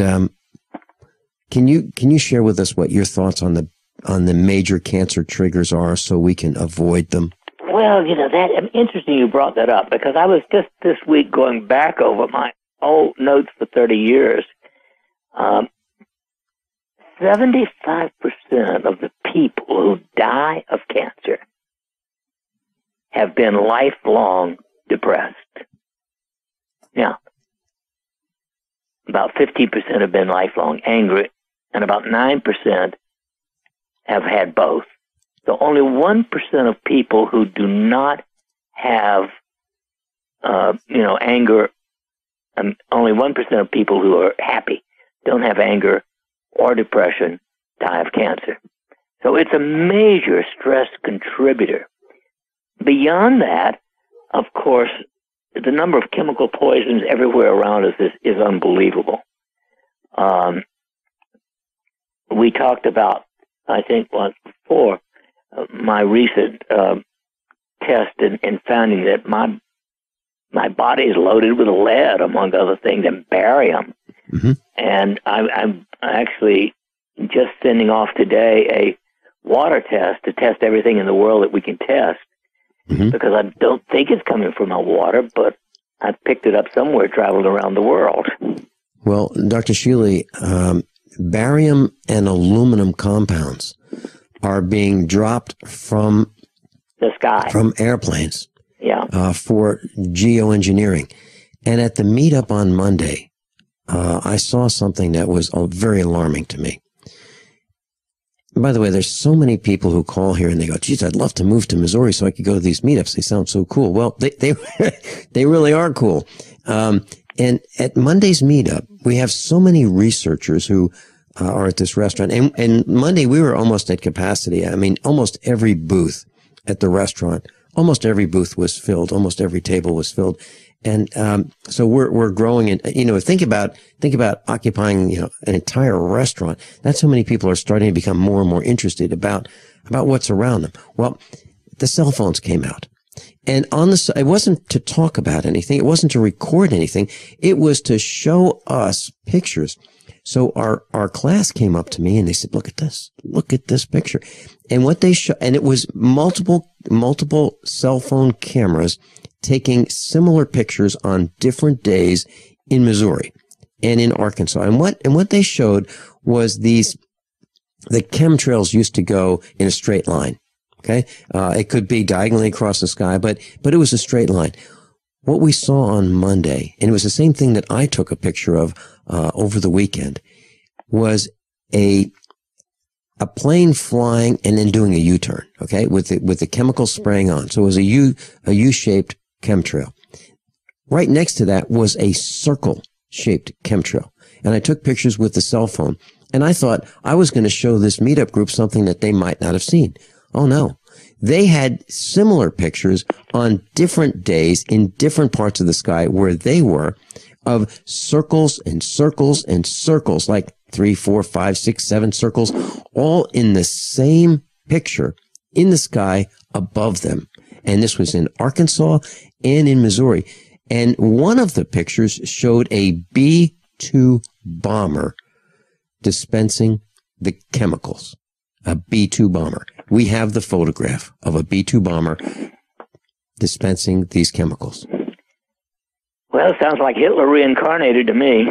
can you share with us what your thoughts on the major cancer triggers are, so we can avoid them? Well, that interesting you brought that up, because I was just this week going back over my old notes for 30 years. 75% of the people who die of cancer have been lifelong depressed. Now, about 50% have been lifelong angry, and about 9% have had both. So only 1% of people who do not have, anger, only 1% of people who are happy, don't have anger or depression, die of cancer. So it's a major stress contributor. Beyond that, of course, the number of chemical poisons everywhere around us is unbelievable. We talked about, I think once before, my recent test in finding that my body is loaded with lead, among other things, and barium. Mm-hmm. And I'm actually just sending off today a water test to test everything in the world that we can test, mm-hmm. because I don't think it's coming from my water, but I picked it up somewhere traveling around the world. Well, Dr. Shealy, barium and aluminum compounds are being dropped from the sky, from airplanes, for geoengineering. And at the meetup on Monday, I saw something that was very alarming to me. By the way, there's so many people who call here and they go, geez, I'd love to move to Missouri so I could go to these meetups. They sound so cool. Well, they really are cool. And at Monday's meetup, we have so many researchers who are at this restaurant. And Monday, we were almost at capacity. I mean, almost every booth at the restaurant, almost every booth was filled. Almost every table was filled. And so we're growing. And, think about occupying, an entire restaurant. That's how many people are starting to become more and more interested about what's around them. Well, the cell phones came out. And it wasn't to talk about anything. It wasn't to record anything. It was to show us pictures. So our class came up to me and they said, look at this picture. And what they and it was multiple cell phone cameras taking similar pictures on different days in Missouri and in Arkansas. And what they showed was the chemtrails used to go in a straight line. Okay. It could be diagonally across the sky, but it was a straight line. What we saw on Monday, and it was the same thing that I took a picture of, over the weekend, was a plane flying and then doing a U-turn. Okay. With the chemicals spraying on. So it was a U-shaped chemtrail. Right next to that was a circle-shaped chemtrail. And I took pictures with the cell phone. And I thought I was going to show this meetup group something that they might not have seen. Oh, no. They had similar pictures on different days in different parts of the sky where they were, of circles and circles and circles, like 3, 4, 5, 6, 7 circles, all in the same picture in the sky above them. And this was in Arkansas and in Missouri. And one of the pictures showed a B-2 bomber dispensing the chemicals. A B-2 bomber. We have the photograph of a B-2 bomber dispensing these chemicals. Well, it sounds like Hitler reincarnated to me.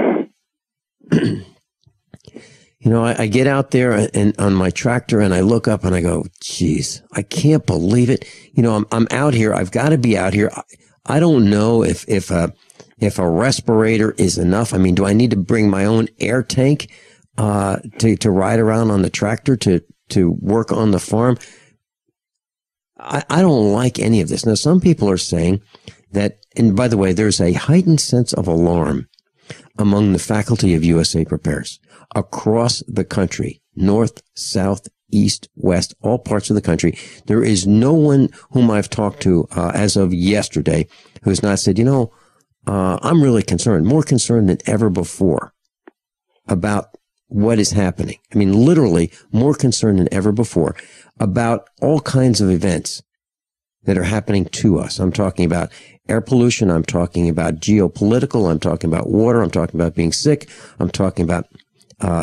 You know, I get out there and on my tractor and I look up and I go, geez, I can't believe it. You know, I'm out here. I've got to be out here. I don't know if a respirator is enough. I mean, do I need to bring my own air tank to ride around on the tractor to work on the farm? I don't like any of this. Now, some people are saying that, and by the way, there's a heightened sense of alarm among the faculty of USA Prepares across the country, north, south, east, west, all parts of the country. There is no one whom I've talked to as of yesterday who has not said, you know, I'm really concerned, more concerned than ever before about what is happening. I mean, literally more concerned than ever before about all kinds of events that are happening to us. I'm talking about air pollution. I'm talking about geopolitical. I'm talking about water. I'm talking about being sick. I'm talking about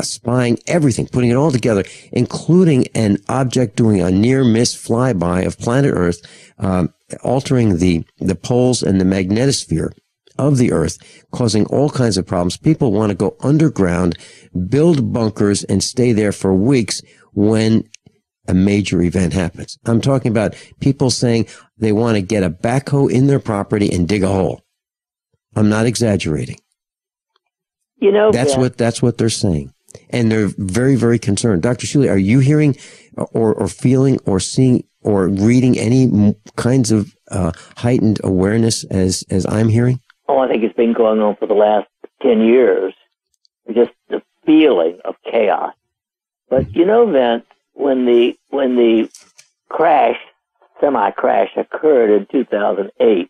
spying, everything, putting it all together, including an object doing a near-miss flyby of planet Earth, altering the poles and the magnetosphere of the Earth, causing all kinds of problems. People want to go underground, build bunkers, and stay there for weeks when a major event happens. I'm talking about people saying they want to get a backhoe in their property and dig a hole. I'm not exaggerating. You know, that's what they're saying. And they're very, very concerned. Dr. Shealy, are you hearing or feeling or seeing or reading any kinds of heightened awareness as I'm hearing? Oh, I think it's been going on for the last 10 years. Just the feeling of chaos. But you know, Vince, when the semi-crash occurred in 2008,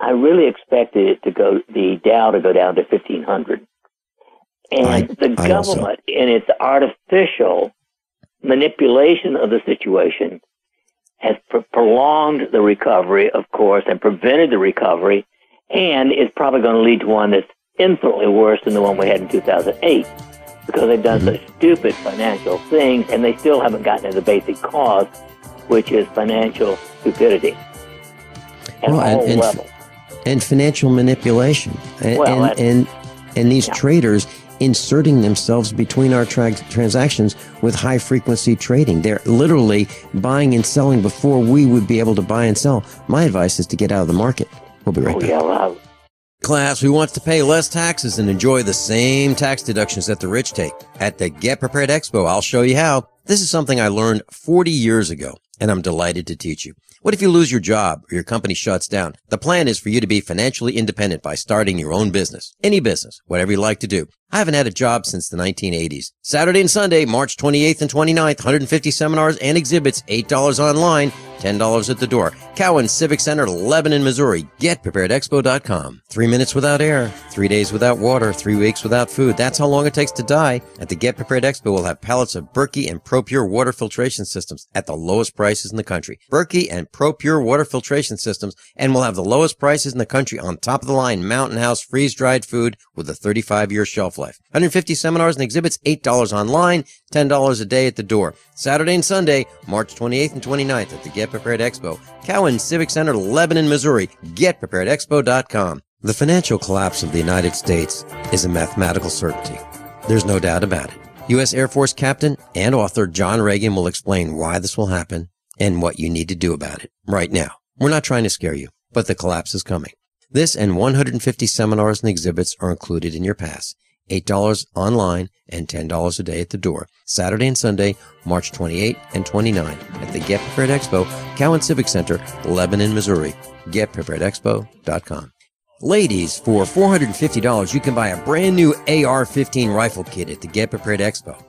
I really expected the Dow to go down to 1,500. And the government, in its artificial manipulation of the situation, has prolonged the recovery, of course, and prevented the recovery, and is probably going to lead to one that's infinitely worse than the one we had in 2008, because they've done such stupid financial things, and they still haven't gotten to the basic cause, which is financial stupidity at all levels. And financial manipulation, and these traders inserting themselves between our transactions with high frequency trading. They're literally buying and selling before we would be able to buy and sell. My advice is to get out of the market. We'll be right back. Class who wants to pay less taxes and enjoy the same tax deductions that the rich take. At the Get Prepared Expo, I'll show you how. This is something I learned 40 years ago, and I'm delighted to teach you. What if you lose your job or your company shuts down? The plan is for you to be financially independent by starting your own business. Any business, whatever you like to do. I haven't had a job since the 1980s. Saturday and Sunday, March 28th and 29th, 150 seminars and exhibits, $8 online, $10 at the door. Cowan Civic Center, Lebanon, Missouri. GetPreparedExpo.com. 3 minutes without air, 3 days without water, 3 weeks without food. That's how long it takes to die. At the Get Prepared Expo, we'll have pallets of Berkey and ProPure water filtration systems at the lowest prices in the country. Berkey and ProPure water filtration systems, and we'll have the lowest prices in the country on top of the line Mountain House freeze-dried food with a 35-year shelf life. 150 seminars and exhibits, $8 online, $10 a day at the door. Saturday and Sunday, March 28th and 29th at the Get Prepared Expo. Cowan Civic Center, Lebanon, Missouri. GetPreparedExpo.com. The financial collapse of the United States is a mathematical certainty. There's no doubt about it. U.S. Air Force Captain and author John Regan will explain why this will happen and what you need to do about it right now. We're not trying to scare you, but the collapse is coming. This and 150 seminars and exhibits are included in your pass. $8 online and $10 a day at the door. Saturday and Sunday, March 28 and 29 at the Get Prepared Expo, Cowan Civic Center, Lebanon, Missouri. GetPreparedExpo.com. Ladies, for $450, you can buy a brand new AR-15 rifle kit at the Get Prepared Expo.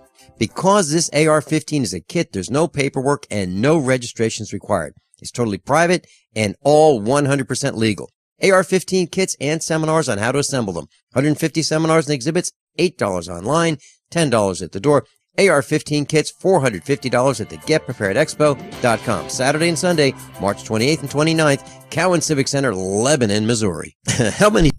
Because this AR-15 is a kit, there's no paperwork and no registrations required. It's totally private and all 100% legal. AR-15 kits and seminars on how to assemble them. 150 seminars and exhibits, $8 online, $10 at the door. AR-15 kits, $450 at the GetPreparedExpo.com. Saturday and Sunday, March 28th and 29th, Cowan Civic Center, Lebanon, Missouri. How many...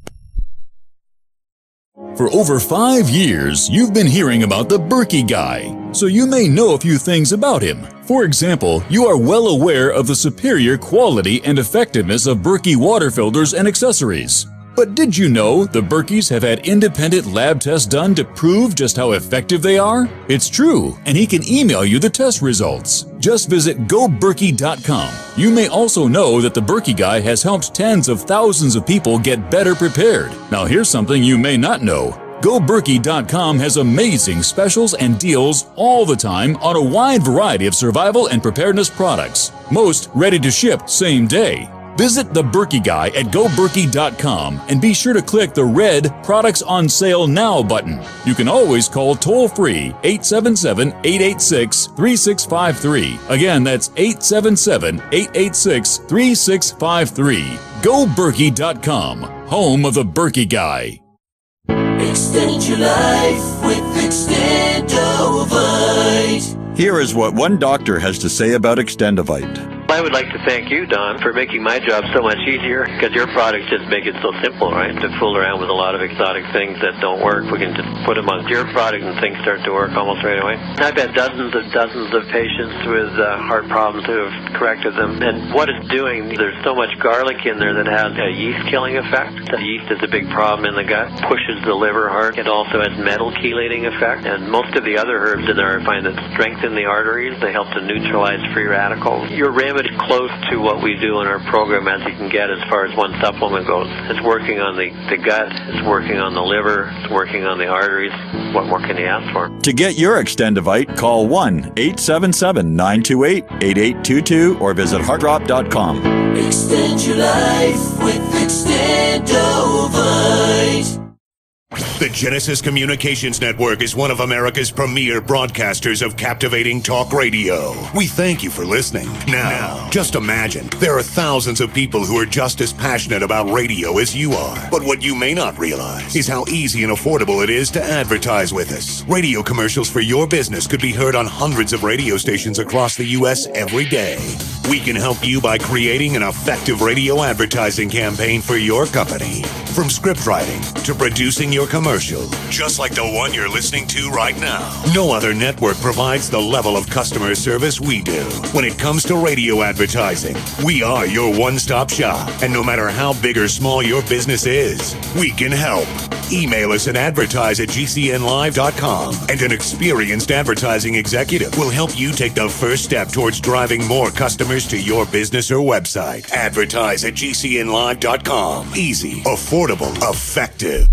For over 5 years, you've been hearing about the Berkey guy, so you may know a few things about him. For example, you are well aware of the superior quality and effectiveness of Berkey water filters and accessories. But did you know the Berkeys have had independent lab tests done to prove just how effective they are? It's true, and he can email you the test results. Just visit goberkey.com. You may also know that the Berkey guy has helped tens of thousands of people get better prepared. Now here's something you may not know. GoBerkey.com has amazing specials and deals all the time on a wide variety of survival and preparedness products. Most ready to ship same day. Visit the Berkey guy at goberkey.com and be sure to click the red Products on Sale Now button. You can always call toll-free 877-886-3653. Again, that's 877-886-3653. goberkey.com, home of the Berkey guy. Extend your life with Extendovite. Here is what one doctor has to say about Extendovite. I would like to thank you, Don, for making my job so much easier, because your products just make it so simple, right? To fool around with a lot of exotic things that don't work, we can just put them on your product and things start to work almost right away. I've had dozens and dozens of patients with heart problems who have corrected them, and what it's doing, there's so much garlic in there that has a yeast-killing effect. The yeast is a big problem in the gut, pushes the liver hard. It also has metal chelating effect, and most of the other herbs in there I find that strengthen the arteries. They help to neutralize free radicals. Your remedy close to what we do in our program as you can get as far as one supplement goes. It's working on the gut, it's working on the liver, it's working on the arteries. What more can you ask for? To get your Extendovite, call 1-877-928-8822 or visit heartdrop.com. Extend your life with Extendovite. The Genesis Communications Network is one of America's premier broadcasters of captivating talk radio. We thank you for listening. Now, just imagine, there are thousands of people who are just as passionate about radio as you are. But what you may not realize is how easy and affordable it is to advertise with us. Radio commercials for your business could be heard on hundreds of radio stations across the U.S. every day. We can help you by creating an effective radio advertising campaign for your company. From script writing to producing your commercial, just like the one you're listening to right now. No other network provides the level of customer service we do. When it comes to radio advertising, we are your one-stop shop. And no matter how big or small your business is, we can help. Email us at advertise@gcnlive.com, and an experienced advertising executive will help you take the first step towards driving more customers to your business or website. Advertise@gcnlive.com. Easy, affordable, effective.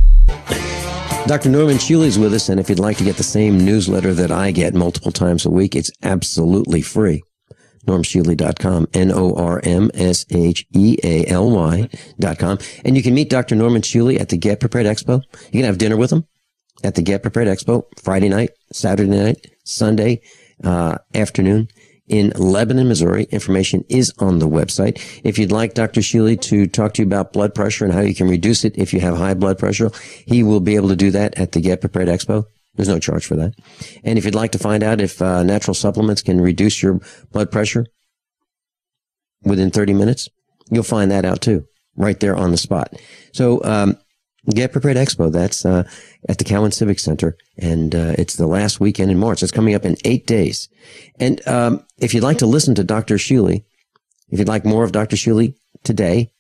Dr. Norman Shealy is with us, and if you'd like to get the same newsletter that I get multiple times a week, it's absolutely free. NormShealy.com, NormShealy.com. And you can meet Dr. Norman Shealy at the Get Prepared Expo. You can have dinner with him at the Get Prepared Expo Friday night, Saturday night, Sunday afternoon in Lebanon, Missouri. Information is on the website. If you'd like Dr. Shealy to talk to you about blood pressure and how you can reduce it if you have high blood pressure, he will be able to do that at the Get Prepared Expo. There's no charge for that. And if you'd like to find out if natural supplements can reduce your blood pressure within 30 minutes, you'll find that out too, right there on the spot. So Get Prepared Expo, that's at the Cowan Civic Center, and it's the last weekend in March. It's coming up in 8 days. And if you'd like to listen to Dr. Shealy, if you'd like more of Dr. Shealy today,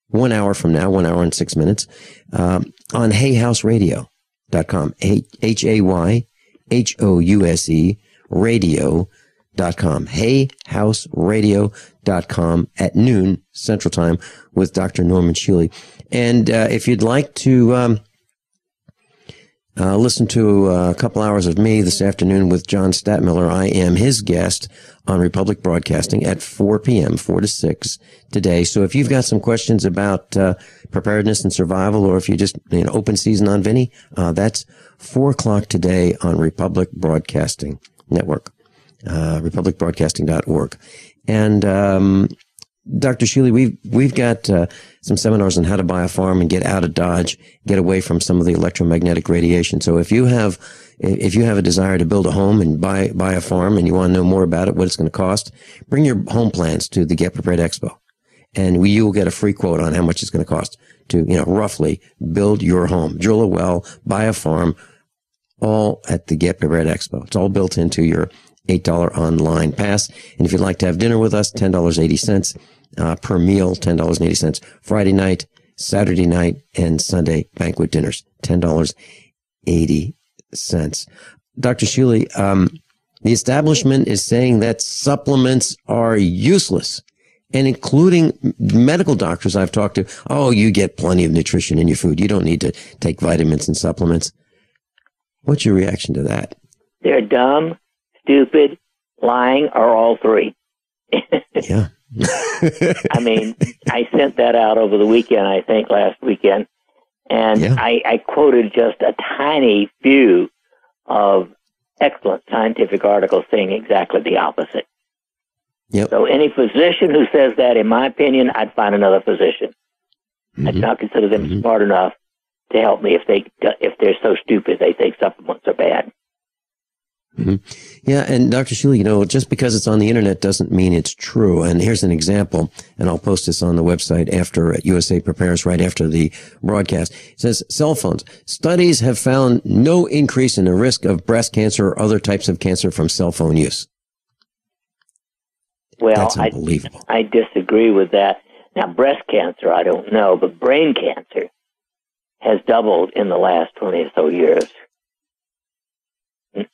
1 hour from now, 1 hour and 6 minutes, on hayhouseradio.com, HayHouse radio.com, hayhouseradio.com at noon Central Time with Dr. Norman Shealy. And if you'd like to listen to a couple hours of me this afternoon with John Statmiller. I am his guest on Republic Broadcasting at 4 p.m., 4 to 6 today. So if you've got some questions about preparedness and survival, or if you just open season on Vinny, that's 4 o'clock today on Republic Broadcasting Network, republicbroadcasting.org. And Dr. Shealy, we've got some seminars on how to buy a farm and get out of Dodge, get away from some of the electromagnetic radiation. So if you have a desire to build a home and buy a farm, and you want to know more about it, what it's going to cost, bring your home plans to the Get Prepared Expo, and you will get a free quote on how much it's going to cost to roughly build your home, drill a well, buy a farm, all at the Get Prepared Expo. It's all built into your $8 online pass. And if you'd like to have dinner with us, $10.80 per meal, $10.80 Friday night, Saturday night, and Sunday banquet dinners, $10.80. Dr. Shealy, the establishment is saying that supplements are useless, and including medical doctors I've talked to. Oh, you get plenty of nutrition in your food. You don't need to take vitamins and supplements. What's your reaction to that? They're dumb, stupid, lying, or all three. Yeah. I mean, I sent that out over the weekend, I think last weekend, and yeah. I quoted just a tiny few of excellent scientific articles saying exactly the opposite. Yep. So any physician who says that, in my opinion, I'd find another physician. I'd not consider them smart enough to help me if they're so stupid they think supplements are bad. Yeah, and Dr. Shealy, just because it's on the internet doesn't mean it's true. And here's an example, and I'll post this on the website at USA Prepares right after the broadcast. It says, cell phones. Studies have found no increase in the risk of breast cancer or other types of cancer from cell phone use. Well, that's unbelievable. I disagree with that. Now, breast cancer, I don't know, but brain cancer has doubled in the last 20 or so years.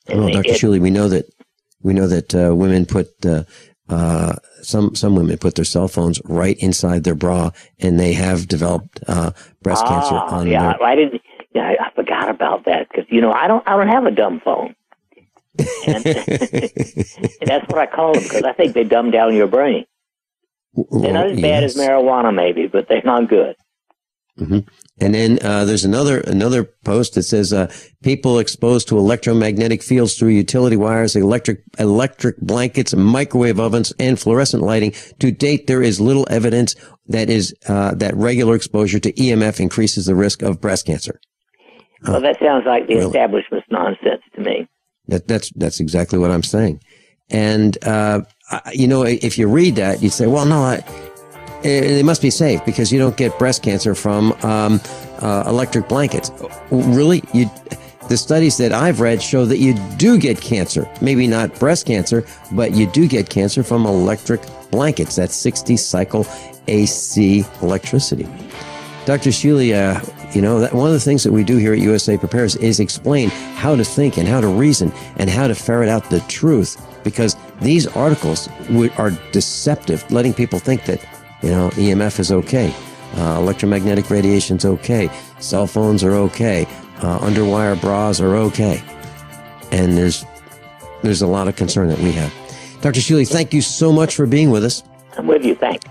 Well, Dr. Shealy, we know that women put some women put their cell phones right inside their bra, and they have developed breast cancer on their. I forgot about that because I don't have a dumb phone, and, and that's what I call them because I think they dumb down your brain. They're not as bad as marijuana, maybe, but they're not good. And then there's another post that says people exposed to electromagnetic fields through utility wires, electric blankets, microwave ovens, and fluorescent lighting. To date, there is little evidence that regular exposure to EMF increases the risk of breast cancer. Well, that sounds like the establishment's nonsense to me. That's exactly what I'm saying. And if you read that, you'd say, well, no, it must be safe because you don't get breast cancer from electric blankets. Really? The studies that I've read show that you do get cancer. Maybe not breast cancer, but you do get cancer from electric blankets. That's 60-cycle AC electricity. Dr. Shealy, one of the things that we do here at USA Prepares is explain how to think and how to reason and how to ferret out the truth, because these articles are deceptive, letting people think that EMF is okay. Electromagnetic radiation's okay. Cell phones are okay. Underwire bras are okay. And there's a lot of concern that we have. Dr. Shealy, thank you so much for being with us. I'm with you. Thanks.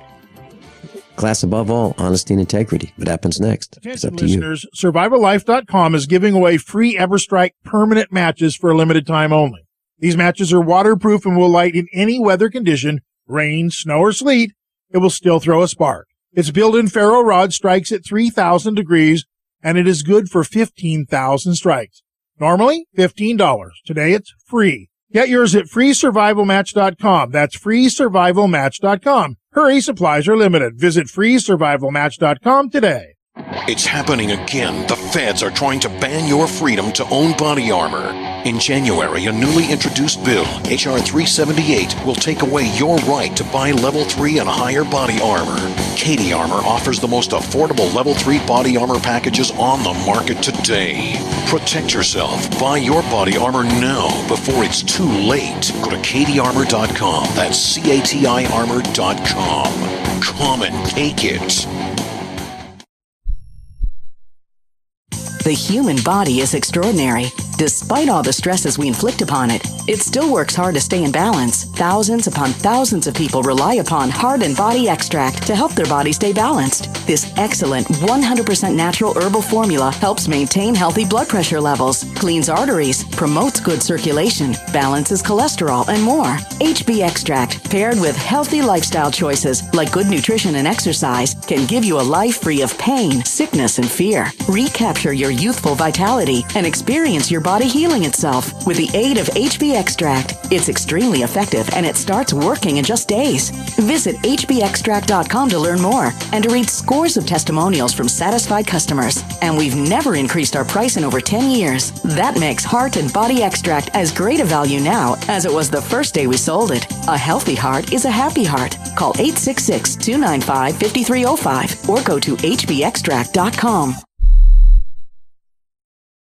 Class above all, honesty and integrity. What happens next? It's up to listeners, you. SurvivalLife.com is giving away free EverStrike permanent matches for a limited time only. These matches are waterproof and will light in any weather condition, rain, snow, or sleet. It will still throw a spark. Its built-in ferro rod strikes at 3,000 degrees, and it is good for 15,000 strikes. Normally, $15. Today, it's free. Get yours at freesurvivalmatch.com. That's freesurvivalmatch.com. Hurry, supplies are limited. Visit freesurvivalmatch.com today. It's happening again. The feds are trying to ban your freedom to own body armor. In January, a newly introduced bill, H.R. 378, will take away your right to buy Level 3 and higher body armor. Katie Armor offers the most affordable Level 3 body armor packages on the market today. Protect yourself. Buy your body armor now before it's too late. Go to katiearmor.com. That's CATI armor.com. Come and take it. The human body is extraordinary. Despite all the stresses we inflict upon it, it still works hard to stay in balance. Thousands upon thousands of people rely upon Heart and Body Extract to help their body stay balanced. This excellent 100% natural herbal formula helps maintain healthy blood pressure levels, cleans arteries, promotes good circulation, balances cholesterol, and more. HB Extract, paired with healthy lifestyle choices like good nutrition and exercise, can give you a life free of pain, sickness, and fear. Recapture your youthful vitality and experience your body healing itself with the aid of HB Extract. It's extremely effective and it starts working in just days. Visit hbextract.com to learn more and to read scores of testimonials from satisfied customers. And we've never increased our price in over 10 years. That makes Heart and Body Extract as great a value now as it was the first day we sold it. A healthy heart is a happy heart. Call 866-295-5305 or go to hbextract.com.